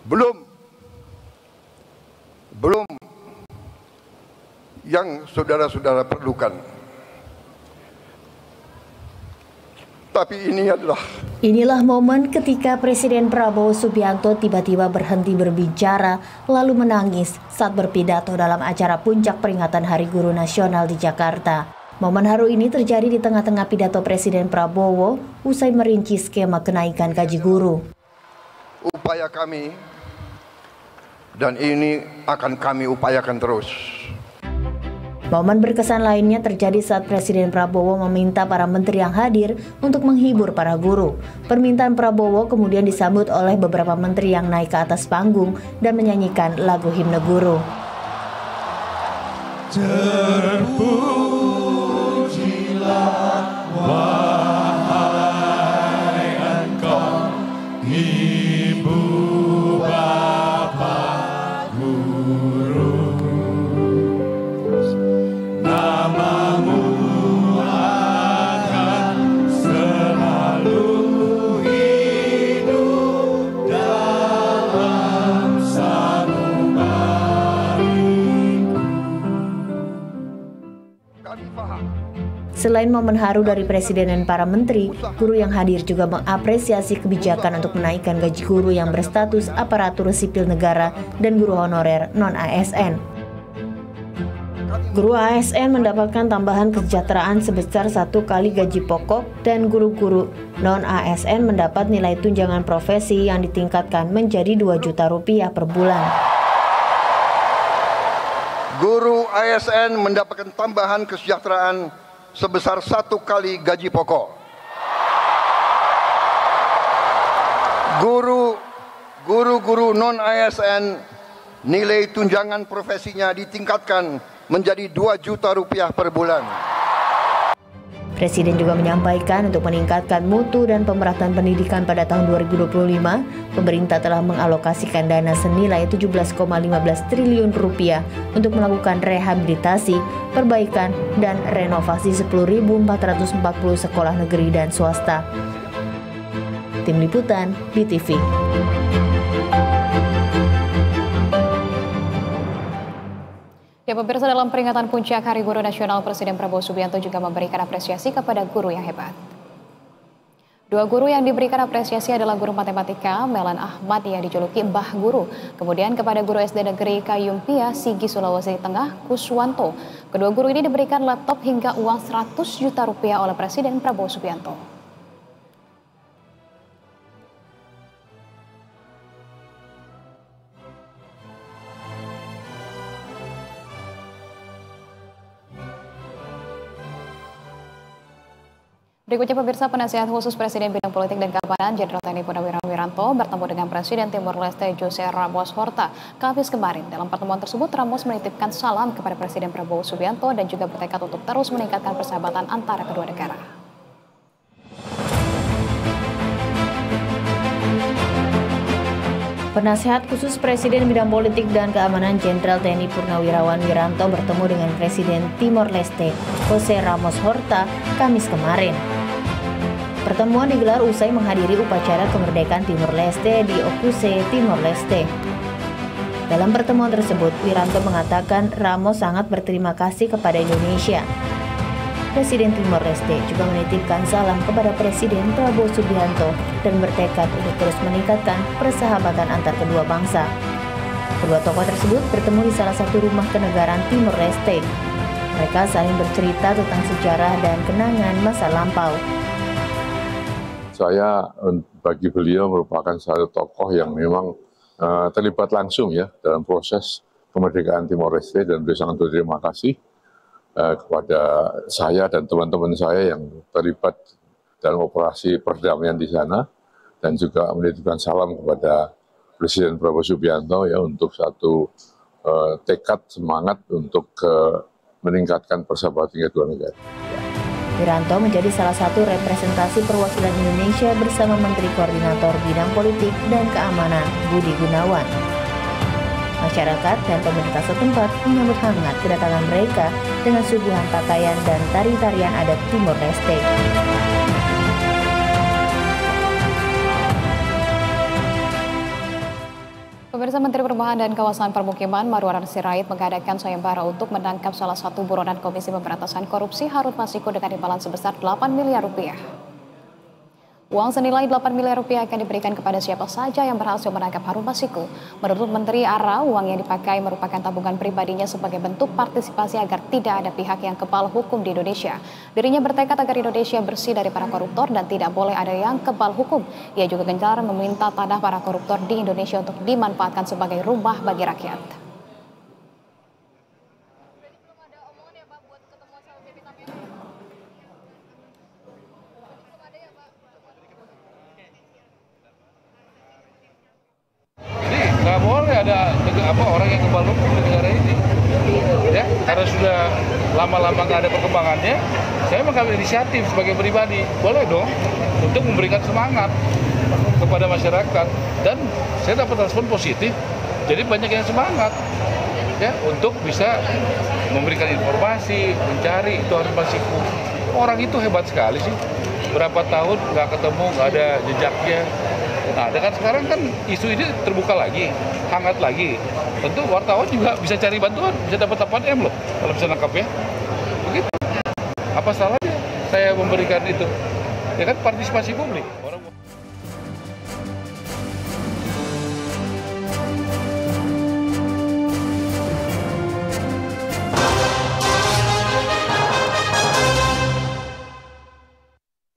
[SPEAKER 14] belum yang saudara-saudara perlukan. Tapi
[SPEAKER 25] Inilah momen ketika Presiden Prabowo Subianto tiba-tiba berhenti berbicara lalu menangis saat berpidato dalam acara puncak peringatan Hari Guru Nasional di Jakarta. Momen haru ini terjadi di tengah-tengah pidato Presiden Prabowo usai merinci skema kenaikan gaji guru.
[SPEAKER 14] Upaya kami dan ini akan kami upayakan terus.
[SPEAKER 25] Momen berkesan lainnya terjadi saat Presiden Prabowo meminta para menteri yang hadir untuk menghibur para guru. Permintaan Prabowo kemudian disambut oleh beberapa menteri yang naik ke atas panggung dan menyanyikan lagu himne guru.
[SPEAKER 26] Terpujilah wahai engkau, Ibu Bapak Guru. Namamu akan selalu hidup dalam sanubariku.
[SPEAKER 25] Selain momen haru dari Presiden dan para menteri, guru yang hadir juga mengapresiasi kebijakan untuk menaikkan gaji guru yang berstatus aparatur sipil negara dan guru honorer non-ASN. Guru ASN mendapatkan tambahan kesejahteraan sebesar 1 kali gaji pokok dan guru-guru non-ASN mendapat nilai tunjangan profesi yang ditingkatkan menjadi 2 juta rupiah per bulan.
[SPEAKER 14] Guru ASN mendapatkan tambahan kesejahteraan sebesar 1 kali gaji pokok. Guru-guru non-ASN nilai tunjangan profesinya ditingkatkan menjadi 2 juta rupiah per bulan.
[SPEAKER 25] Presiden juga menyampaikan untuk meningkatkan mutu dan pemerataan pendidikan pada tahun 2025, pemerintah telah mengalokasikan dana senilai 17,15 triliun rupiah untuk melakukan rehabilitasi, perbaikan, dan renovasi 10.440 sekolah negeri dan swasta. Tim Liputan, BTV.
[SPEAKER 1] Ya pemirsa, dalam peringatan puncak Hari Guru Nasional, Presiden Prabowo Subianto juga memberikan apresiasi kepada guru yang hebat. Dua guru yang diberikan apresiasi adalah guru matematika Melan Ahmad yang dijuluki Mbah Guru, kemudian kepada guru SD Negeri Kayumpia, Sigi, Sulawesi Tengah, Kuswanto. Kedua guru ini diberikan laptop hingga uang 100 juta rupiah oleh Presiden Prabowo Subianto. Berikutnya pemirsa, penasihat khusus Presiden Bidang Politik dan Keamanan Jenderal TNI Purnawirawan Wiranto bertemu dengan Presiden Timor Leste Jose Ramos Horta Kamis kemarin. Dalam pertemuan tersebut, Ramos menitipkan salam kepada Presiden Prabowo Subianto dan juga bertekad untuk terus meningkatkan persahabatan antara kedua negara.
[SPEAKER 25] Penasihat khusus Presiden Bidang Politik dan Keamanan Jenderal TNI Purnawirawan Wiranto bertemu dengan Presiden Timor Leste Jose Ramos Horta Kamis kemarin. Pertemuan digelar usai menghadiri upacara kemerdekaan Timor Leste di Okuse, Timor Leste. Dalam pertemuan tersebut, Wiranto mengatakan Ramos sangat berterima kasih kepada Indonesia. Presiden Timor Leste juga menitipkan salam kepada Presiden Prabowo Subianto dan bertekad untuk terus meningkatkan persahabatan antar kedua bangsa. Kedua tokoh tersebut bertemu di salah satu rumah kenegaraan Timor Leste. Mereka saling bercerita tentang sejarah dan kenangan masa lampau.
[SPEAKER 13] Saya bagi beliau merupakan satu tokoh yang memang terlibat langsung ya dalam proses kemerdekaan Timor Leste, dan beliau sangat berterima kasih kepada saya dan teman-teman saya yang terlibat dalam operasi perdamaian di sana, dan juga menitipkan salam kepada Presiden Prabowo Subianto ya untuk satu tekad semangat untuk meningkatkan persahabatan kedua negara.
[SPEAKER 25] Wiranto menjadi salah satu representasi perwakilan Indonesia bersama Menteri Koordinator Bidang Politik dan Keamanan Budi Gunawan. Masyarakat dan pemerintah setempat menyambut hangat kedatangan mereka dengan suguhan pakaian dan tari-tarian adat Timor Leste.
[SPEAKER 1] Pemirsa, Menteri Perumahan dan Kawasan Permukiman Marwarar Sirait mengadakan sayembara untuk menangkap salah satu buronan Komisi Pemberantasan Korupsi Harun Masiku dengan imbalan sebesar 8 miliar rupiah. Uang senilai 8 miliar rupiah akan diberikan kepada siapa saja yang berhasil menangkap Harun Masiku. Menurut Menteri Ara, uang yang dipakai merupakan tabungan pribadinya sebagai bentuk partisipasi agar tidak ada pihak yang kebal hukum di Indonesia. Dirinya bertekad agar Indonesia bersih dari para koruptor dan tidak boleh ada yang kebal hukum. Ia juga gencar meminta tanah para koruptor di Indonesia untuk dimanfaatkan sebagai rumah bagi rakyat.
[SPEAKER 15] Nggak boleh ada orang yang kebal hukum di negara ini, ya, karena sudah lama-lama nggak ada perkembangannya. Saya mengambil inisiatif sebagai pribadi, boleh dong untuk memberikan semangat kepada masyarakat, dan saya dapat respon positif. Jadi banyak yang semangat, ya, untuk bisa memberikan informasi, mencari itu Harun Masiku. Orang itu hebat sekali sih, berapa tahun nggak ketemu, nggak ada jejaknya. Nah, dengan sekarang kan isu ini terbuka lagi, hangat lagi. Tentu wartawan juga bisa cari bantuan, bisa dapat 8M loh kalau bisa nangkap ya. Begitu. Apa salahnya saya memberikan itu? Ya kan partisipasi publik.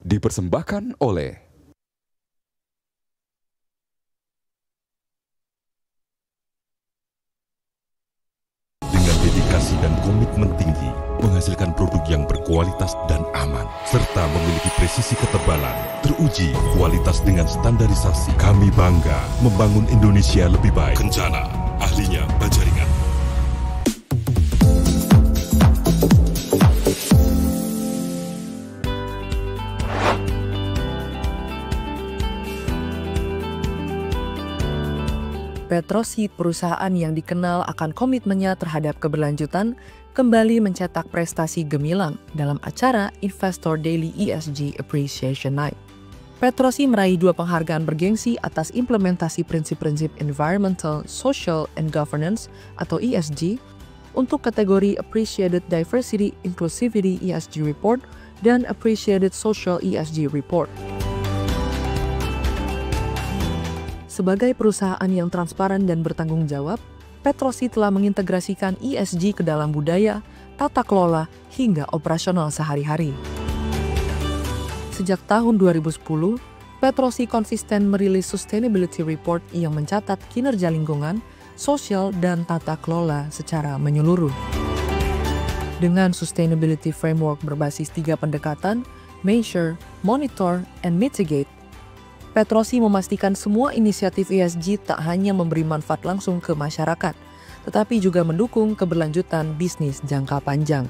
[SPEAKER 2] Dipersembahkan oleh dan komitmen tinggi, menghasilkan produk yang berkualitas dan aman, serta memiliki presisi ketebalan, teruji kualitas dengan standarisasi. Kami bangga membangun Indonesia lebih baik. Kencana, ahlinya Bajaringan.
[SPEAKER 16] Petrosi, perusahaan yang dikenal akan komitmennya terhadap keberlanjutan, kembali mencetak prestasi gemilang dalam acara Investor Daily ESG Appreciation Night. Petrosi meraih 2 penghargaan bergengsi atas implementasi prinsip-prinsip Environmental, Social, and Governance atau ESG untuk kategori Appreciated Diversity Inclusivity ESG Report dan Appreciated Social ESG Report. Sebagai perusahaan yang transparan dan bertanggung jawab, Petrosi telah mengintegrasikan ESG ke dalam budaya, tata kelola, hingga operasional sehari-hari. Sejak tahun 2010, Petrosi konsisten merilis Sustainability Report yang mencatat kinerja lingkungan, sosial, dan tata kelola secara menyeluruh. Dengan Sustainability Framework berbasis 3 pendekatan, Measure, Monitor, and Mitigate, Petrosi memastikan semua inisiatif ESG tak hanya memberi manfaat langsung ke masyarakat, tetapi juga mendukung keberlanjutan bisnis jangka panjang.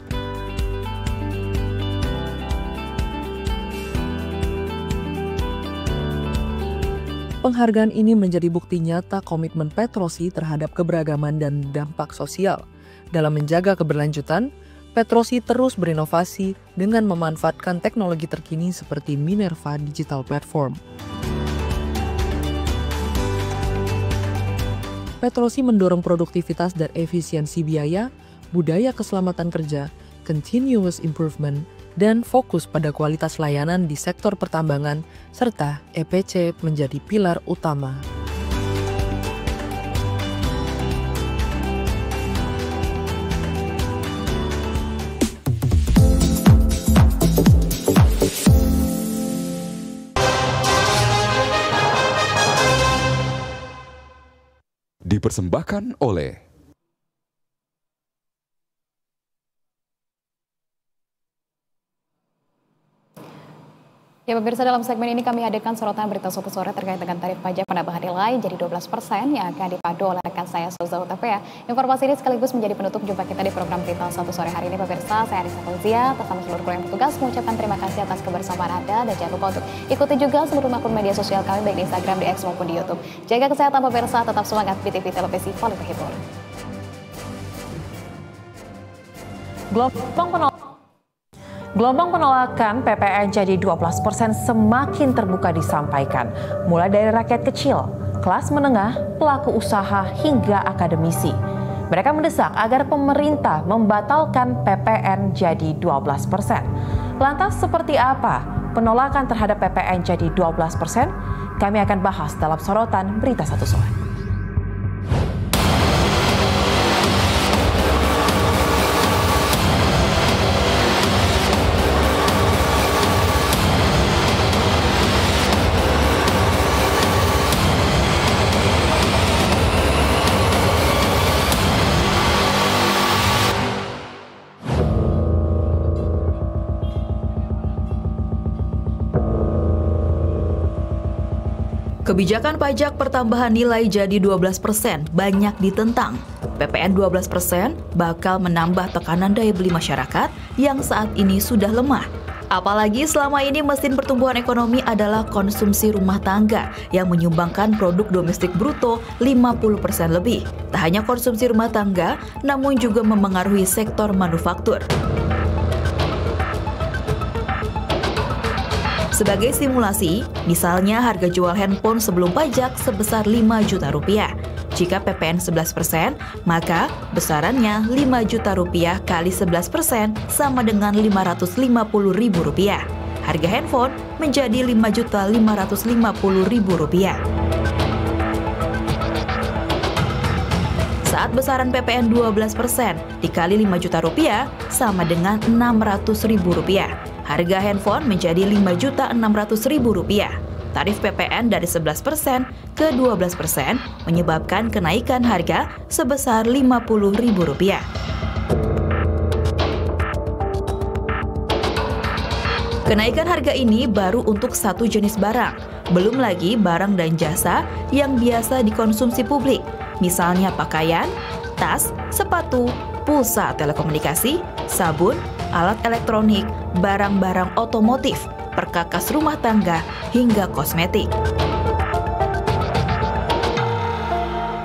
[SPEAKER 16] Penghargaan ini menjadi bukti nyata komitmen Petrosi terhadap keberagaman dan dampak sosial. Dalam menjaga keberlanjutan, Petrosi terus berinovasi dengan memanfaatkan teknologi terkini seperti Minerva Digital Platform. Petrosi mendorong produktivitas dan efisiensi biaya, budaya keselamatan kerja, continuous improvement, dan fokus pada kualitas layanan di sektor pertambangan, serta EPC menjadi pilar utama.
[SPEAKER 2] Dipersembahkan oleh
[SPEAKER 1] Ya pemirsa, dalam segmen ini kami hadirkan sorotan berita suatu sore terkait dengan tarif pajak penambahan nilai jadi 12% yang akan dipadu oleh rekan saya Suza Utapea. Informasi ini sekaligus menjadi penutup jumpa kita di program Berita Satu Sore hari ini pemirsa. Saya Anissa Fauzia bersama seluruh kru yang bertugas mengucapkan terima kasih atas kebersamaan Anda dan jangan lupa untuk ikuti juga seluruh akun media sosial kami baik di Instagram, di X maupun di YouTube. Jaga kesehatan pemirsa, tetap semangat BTV Televisi Paling Terhibur.
[SPEAKER 17] Gelombang penolakan PPN jadi 12% semakin terbuka disampaikan, mulai dari rakyat kecil, kelas menengah, pelaku usaha, hingga akademisi. Mereka mendesak agar pemerintah membatalkan PPN jadi 12%. Lantas seperti apa penolakan terhadap PPN jadi 12%? Kami akan bahas dalam sorotan Berita Satu Sore.
[SPEAKER 18] Kebijakan pajak pertambahan nilai jadi 12% banyak ditentang. PPN 12% bakal menambah tekanan daya beli masyarakat yang saat ini sudah lemah. Apalagi selama ini mesin pertumbuhan ekonomi adalah konsumsi rumah tangga yang menyumbangkan produk domestik bruto 50% lebih. Tak hanya konsumsi rumah tangga, namun juga memengaruhi sektor manufaktur. Sebagai simulasi, misalnya harga jual handphone sebelum pajak sebesar 5 juta rupiah. Jika PPN 11%, maka besarannya 5 juta rupiah kali 11% sama dengan 550 ribu rupiah. Harga handphone menjadi 5.550.000 rupiah. Saat besaran PPN 12% dikali 5 juta rupiah sama dengan 600 ribu rupiah. Harga handphone menjadi 5.600.000 rupiah. Tarif PPN dari 11% ke 12% menyebabkan kenaikan harga sebesar 50.000 rupiah. Kenaikan harga ini baru untuk satu jenis barang, belum lagi barang dan jasa yang biasa dikonsumsi publik, misalnya pakaian, tas, sepatu, pulsa telekomunikasi, sabun, alat elektronik, barang-barang otomotif, perkakas rumah tangga, hingga kosmetik.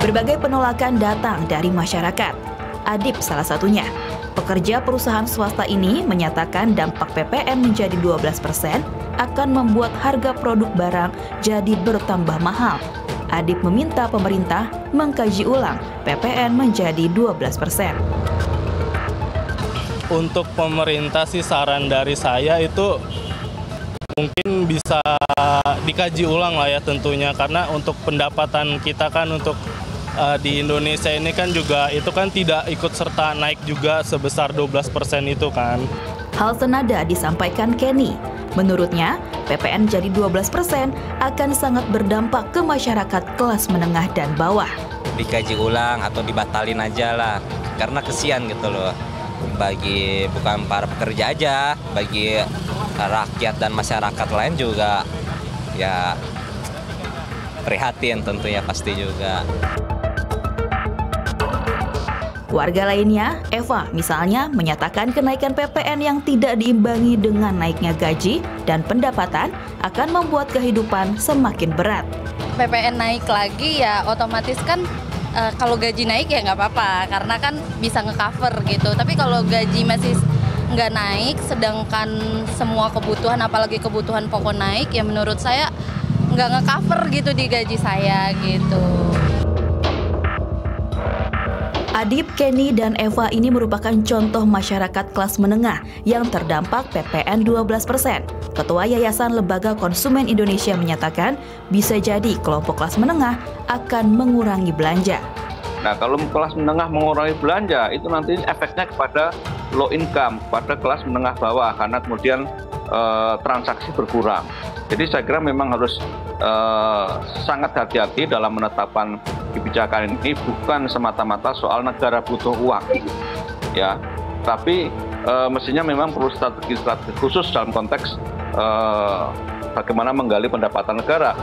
[SPEAKER 18] Berbagai penolakan datang dari masyarakat. Adip salah satunya. Pekerja perusahaan swasta ini menyatakan dampak PPN menjadi 12% akan membuat harga produk barang jadi bertambah mahal. Adip meminta pemerintah mengkaji ulang PPN menjadi 12%.
[SPEAKER 3] Untuk pemerintah sih saran dari saya itu mungkin bisa dikaji ulang lah ya tentunya, karena untuk pendapatan kita kan untuk di Indonesia ini kan juga itu kan tidak ikut serta naik juga sebesar 12% itu kan.
[SPEAKER 18] Hal senada disampaikan Kenny. Menurutnya, PPN jadi 12% akan sangat berdampak ke masyarakat kelas menengah dan bawah.
[SPEAKER 19] Dikaji ulang atau dibatalin aja lah, karena kesian gitu loh. Bagi bukan para pekerja aja, bagi rakyat dan masyarakat lain juga ya prihatin tentunya pasti juga.
[SPEAKER 18] Warga lainnya, Eva misalnya, menyatakan kenaikan PPN yang tidak diimbangi dengan naiknya gaji dan pendapatan akan membuat kehidupan semakin berat.
[SPEAKER 20] PPN naik lagi ya otomatis kan kalau gaji naik ya nggak apa-apa karena kan bisa nge-cover gitu. Tapi kalau gaji masih nggak naik sedangkan semua kebutuhan apalagi kebutuhan pokok naik ya menurut saya nggak nge-cover gitu di gaji saya gitu.
[SPEAKER 18] Adip, Kenny, dan Eva ini merupakan contoh masyarakat kelas menengah yang terdampak PPN 12%. Ketua Yayasan Lembaga Konsumen Indonesia menyatakan bisa jadi kelompok kelas menengah akan mengurangi belanja.
[SPEAKER 21] Nah, kalau kelas menengah mengurangi belanja, itu nanti efeknya kepada low income, pada kelas menengah bawah, karena kemudian transaksi berkurang. Jadi saya kira memang harus sangat hati-hati dalam menetapkan kebijakan ini, bukan semata-mata soal negara butuh uang, ya, tapi mestinya memang perlu strategi khusus dalam konteks bagaimana menggali pendapatan negara.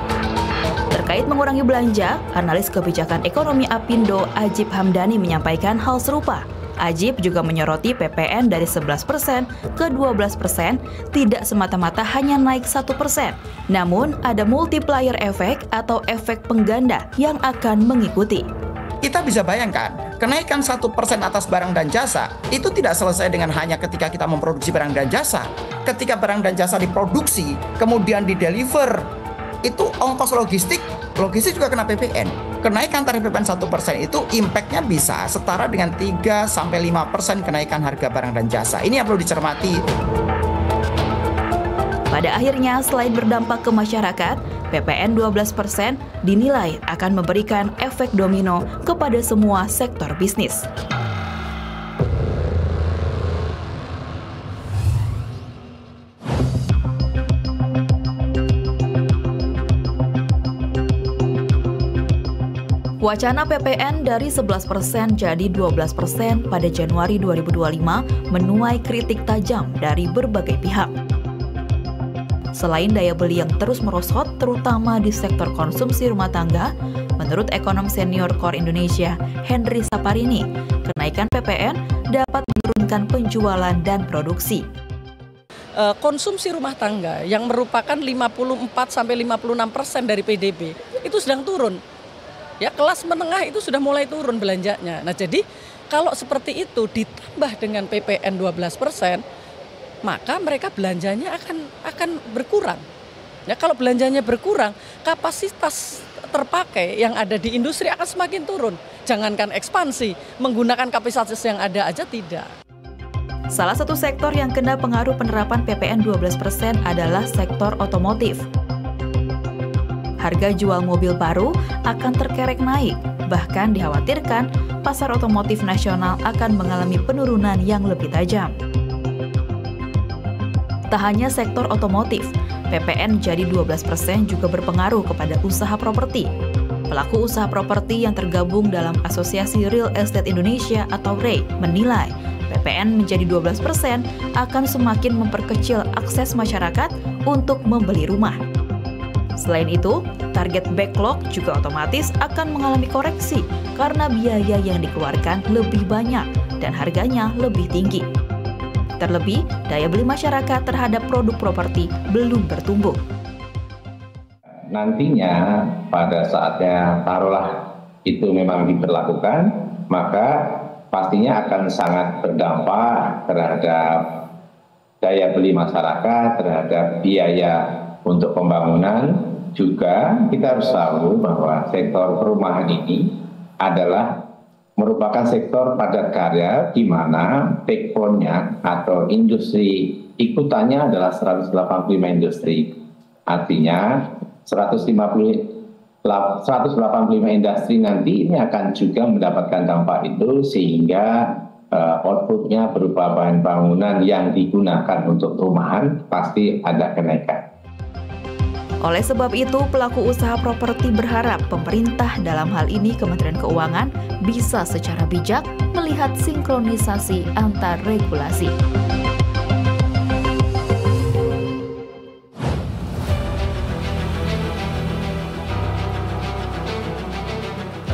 [SPEAKER 18] Terkait mengurangi belanja, analis kebijakan ekonomi Apindo Ajib Hamdani menyampaikan hal serupa. Ajib juga menyoroti PPN dari 11% ke 12% tidak semata-mata hanya naik 1%, namun ada multiplier efek atau efek pengganda yang akan mengikuti.
[SPEAKER 22] Kita bisa bayangkan, kenaikan 1% atas barang dan jasa itu tidak selesai dengan hanya ketika kita memproduksi barang dan jasa. Ketika barang dan jasa diproduksi, kemudian dideliver, itu ongkos logistik juga kena PPN. Kenaikan tarif PPN 1% itu impact-nya bisa setara dengan 3-5% kenaikan harga barang dan jasa. Ini yang perlu dicermati.
[SPEAKER 18] Pada akhirnya, selain berdampak ke masyarakat, PPN 12% dinilai akan memberikan efek domino kepada semua sektor bisnis. Wacana PPN dari 11% jadi 12% pada Januari 2025 menuai kritik tajam dari berbagai pihak. Selain daya beli yang terus merosot, terutama di sektor konsumsi rumah tangga, menurut ekonom senior Core Indonesia, Henry Saparini, kenaikan PPN dapat menurunkan penjualan dan produksi.
[SPEAKER 23] Konsumsi rumah tangga yang merupakan 54-56% dari PDB itu sedang turun. Ya, kelas menengah itu sudah mulai turun belanjanya. Nah, jadi kalau seperti itu ditambah dengan PPN 12%, maka mereka belanjanya akan berkurang. Ya, kalau belanjanya berkurang, kapasitas terpakai yang ada di industri akan semakin turun. Jangankan ekspansi, menggunakan kapasitas yang ada aja tidak.
[SPEAKER 18] Salah satu sektor yang kena pengaruh penerapan PPN 12% adalah sektor otomotif. Harga jual mobil baru akan terkerek naik, bahkan dikhawatirkan pasar otomotif nasional akan mengalami penurunan yang lebih tajam. Tak hanya sektor otomotif, PPN jadi 12% juga berpengaruh kepada usaha properti. Pelaku usaha properti yang tergabung dalam Asosiasi Real Estate Indonesia atau REI menilai PPN menjadi 12% akan semakin memperkecil akses masyarakat untuk membeli rumah. Selain itu, target backlog juga otomatis akan mengalami koreksi karena biaya yang dikeluarkan lebih banyak dan harganya lebih tinggi. Terlebih, daya beli masyarakat terhadap produk properti belum bertumbuh.
[SPEAKER 27] Nantinya pada saatnya taruhlah
[SPEAKER 4] itu memang diberlakukan, maka pastinya akan sangat berdampak terhadap daya beli masyarakat, terhadap biaya untuk pembangunan. Juga kita harus tahu bahwa sektor perumahan ini adalah merupakan sektor padat karya di mana backbone-nya atau industri ikutannya adalah 185 industri. Artinya 185 industri nanti ini akan juga mendapatkan dampak itu, sehingga output-nya berupa bahan bangunan yang digunakan untuk perumahan pasti ada kenaikan.
[SPEAKER 18] Oleh sebab itu, pelaku usaha properti berharap pemerintah, dalam hal ini Kementerian Keuangan, bisa secara bijak melihat sinkronisasi antar regulasi.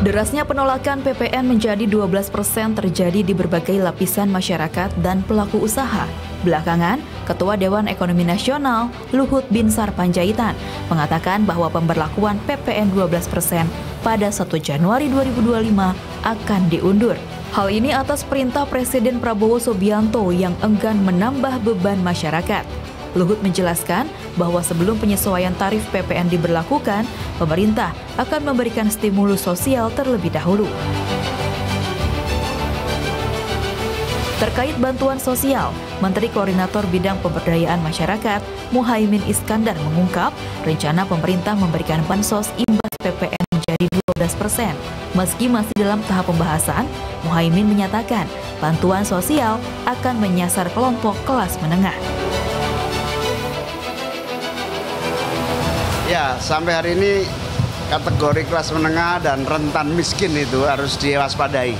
[SPEAKER 18] Derasnya penolakan PPN menjadi 12% terjadi di berbagai lapisan masyarakat dan pelaku usaha. Belakangan, Ketua Dewan Ekonomi Nasional, Luhut Binsar Panjaitan, mengatakan bahwa pemberlakuan PPN 12% pada 1 Januari 2025 akan diundur. Hal ini atas perintah Presiden Prabowo Subianto yang enggan menambah beban masyarakat. Luhut menjelaskan bahwa sebelum penyesuaian tarif PPN diberlakukan, pemerintah akan memberikan stimulus sosial terlebih dahulu. Terkait bantuan sosial, Menteri Koordinator Bidang Pemberdayaan Masyarakat, Muhaimin Iskandar mengungkap rencana pemerintah memberikan bansos imbas PPN menjadi 12%. Meski masih dalam tahap pembahasan, Muhaimin menyatakan bantuan sosial akan menyasar kelompok kelas menengah.
[SPEAKER 5] Ya, sampai hari ini kategori kelas menengah dan rentan miskin itu harus diwaspadai.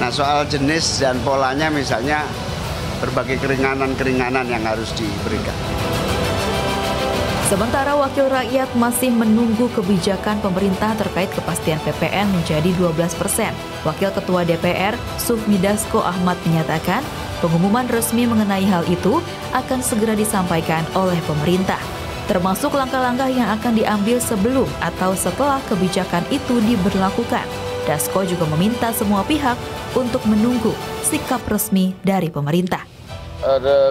[SPEAKER 5] Nah, soal jenis dan polanya misalnya berbagai keringanan-keringanan yang harus diberikan.
[SPEAKER 18] Sementara Wakil Rakyat masih menunggu kebijakan pemerintah terkait kepastian PPN menjadi 12%. Wakil Ketua DPR, Sufmi Dasko Ahmad menyatakan, pengumuman resmi mengenai hal itu akan segera disampaikan oleh pemerintah, termasuk langkah-langkah yang akan diambil sebelum atau setelah kebijakan itu diberlakukan. Dasko juga meminta semua pihak untuk menunggu sikap resmi dari pemerintah.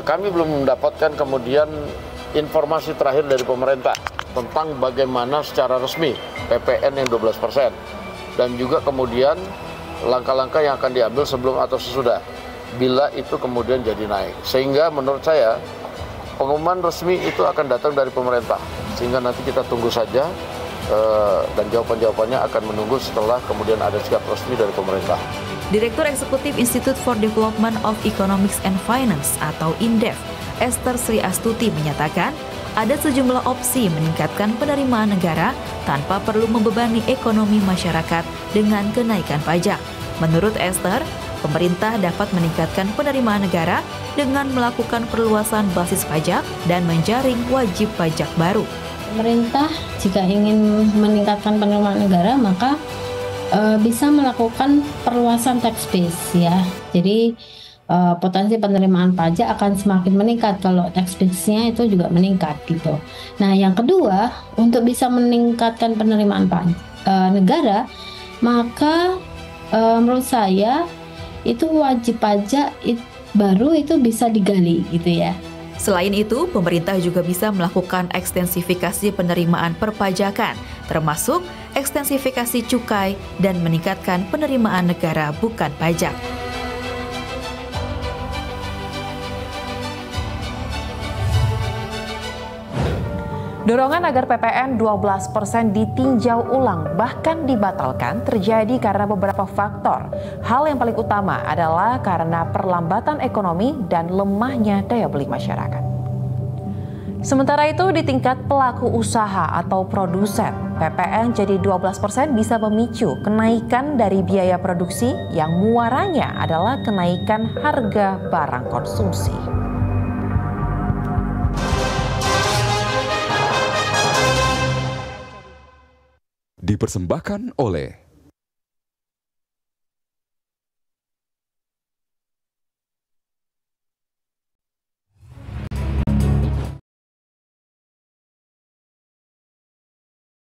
[SPEAKER 6] Kami belum mendapatkan kemudian informasi terakhir dari pemerintah tentang bagaimana secara resmi PPN yang 12%. Dan juga kemudian langkah-langkah yang akan diambil sebelum atau sesudah, bila itu kemudian jadi naik. Sehingga menurut saya pengumuman resmi itu akan datang dari pemerintah. Sehingga nanti kita tunggu saja dan jawaban-jawabannya akan menunggu setelah kemudian ada sikap resmi dari pemerintah.
[SPEAKER 18] Direktur Eksekutif Institute for Development of Economics and Finance atau INDEF, Esther Sri Astuti menyatakan ada sejumlah opsi meningkatkan penerimaan negara tanpa perlu membebani ekonomi masyarakat dengan kenaikan pajak. Menurut Esther, pemerintah dapat meningkatkan penerimaan negara dengan melakukan perluasan basis pajak dan menjaring wajib pajak baru.
[SPEAKER 7] Pemerintah jika ingin meningkatkan penerimaan negara maka bisa melakukan perluasan tax base ya. Jadi potensi penerimaan pajak akan semakin meningkat kalau tax base-nya itu juga meningkat gitu. Nah, yang kedua, untuk bisa meningkatkan penerimaan negara, maka menurut saya itu wajib pajak baru itu bisa digali gitu ya.
[SPEAKER 18] Selain itu, pemerintah juga bisa melakukan ekstensifikasi penerimaan perpajakan, termasuk ekstensifikasi cukai dan meningkatkan penerimaan negara bukan pajak.
[SPEAKER 17] Dorongan agar PPN 12% ditinjau ulang bahkan dibatalkan terjadi karena beberapa faktor. Hal yang paling utama adalah karena perlambatan ekonomi dan lemahnya daya beli masyarakat. Sementara itu di tingkat pelaku usaha atau produsen, PPN jadi 12% bisa memicu kenaikan dari biaya produksi yang muaranya adalah kenaikan harga barang konsumsi.
[SPEAKER 8] Dipersembahkan oleh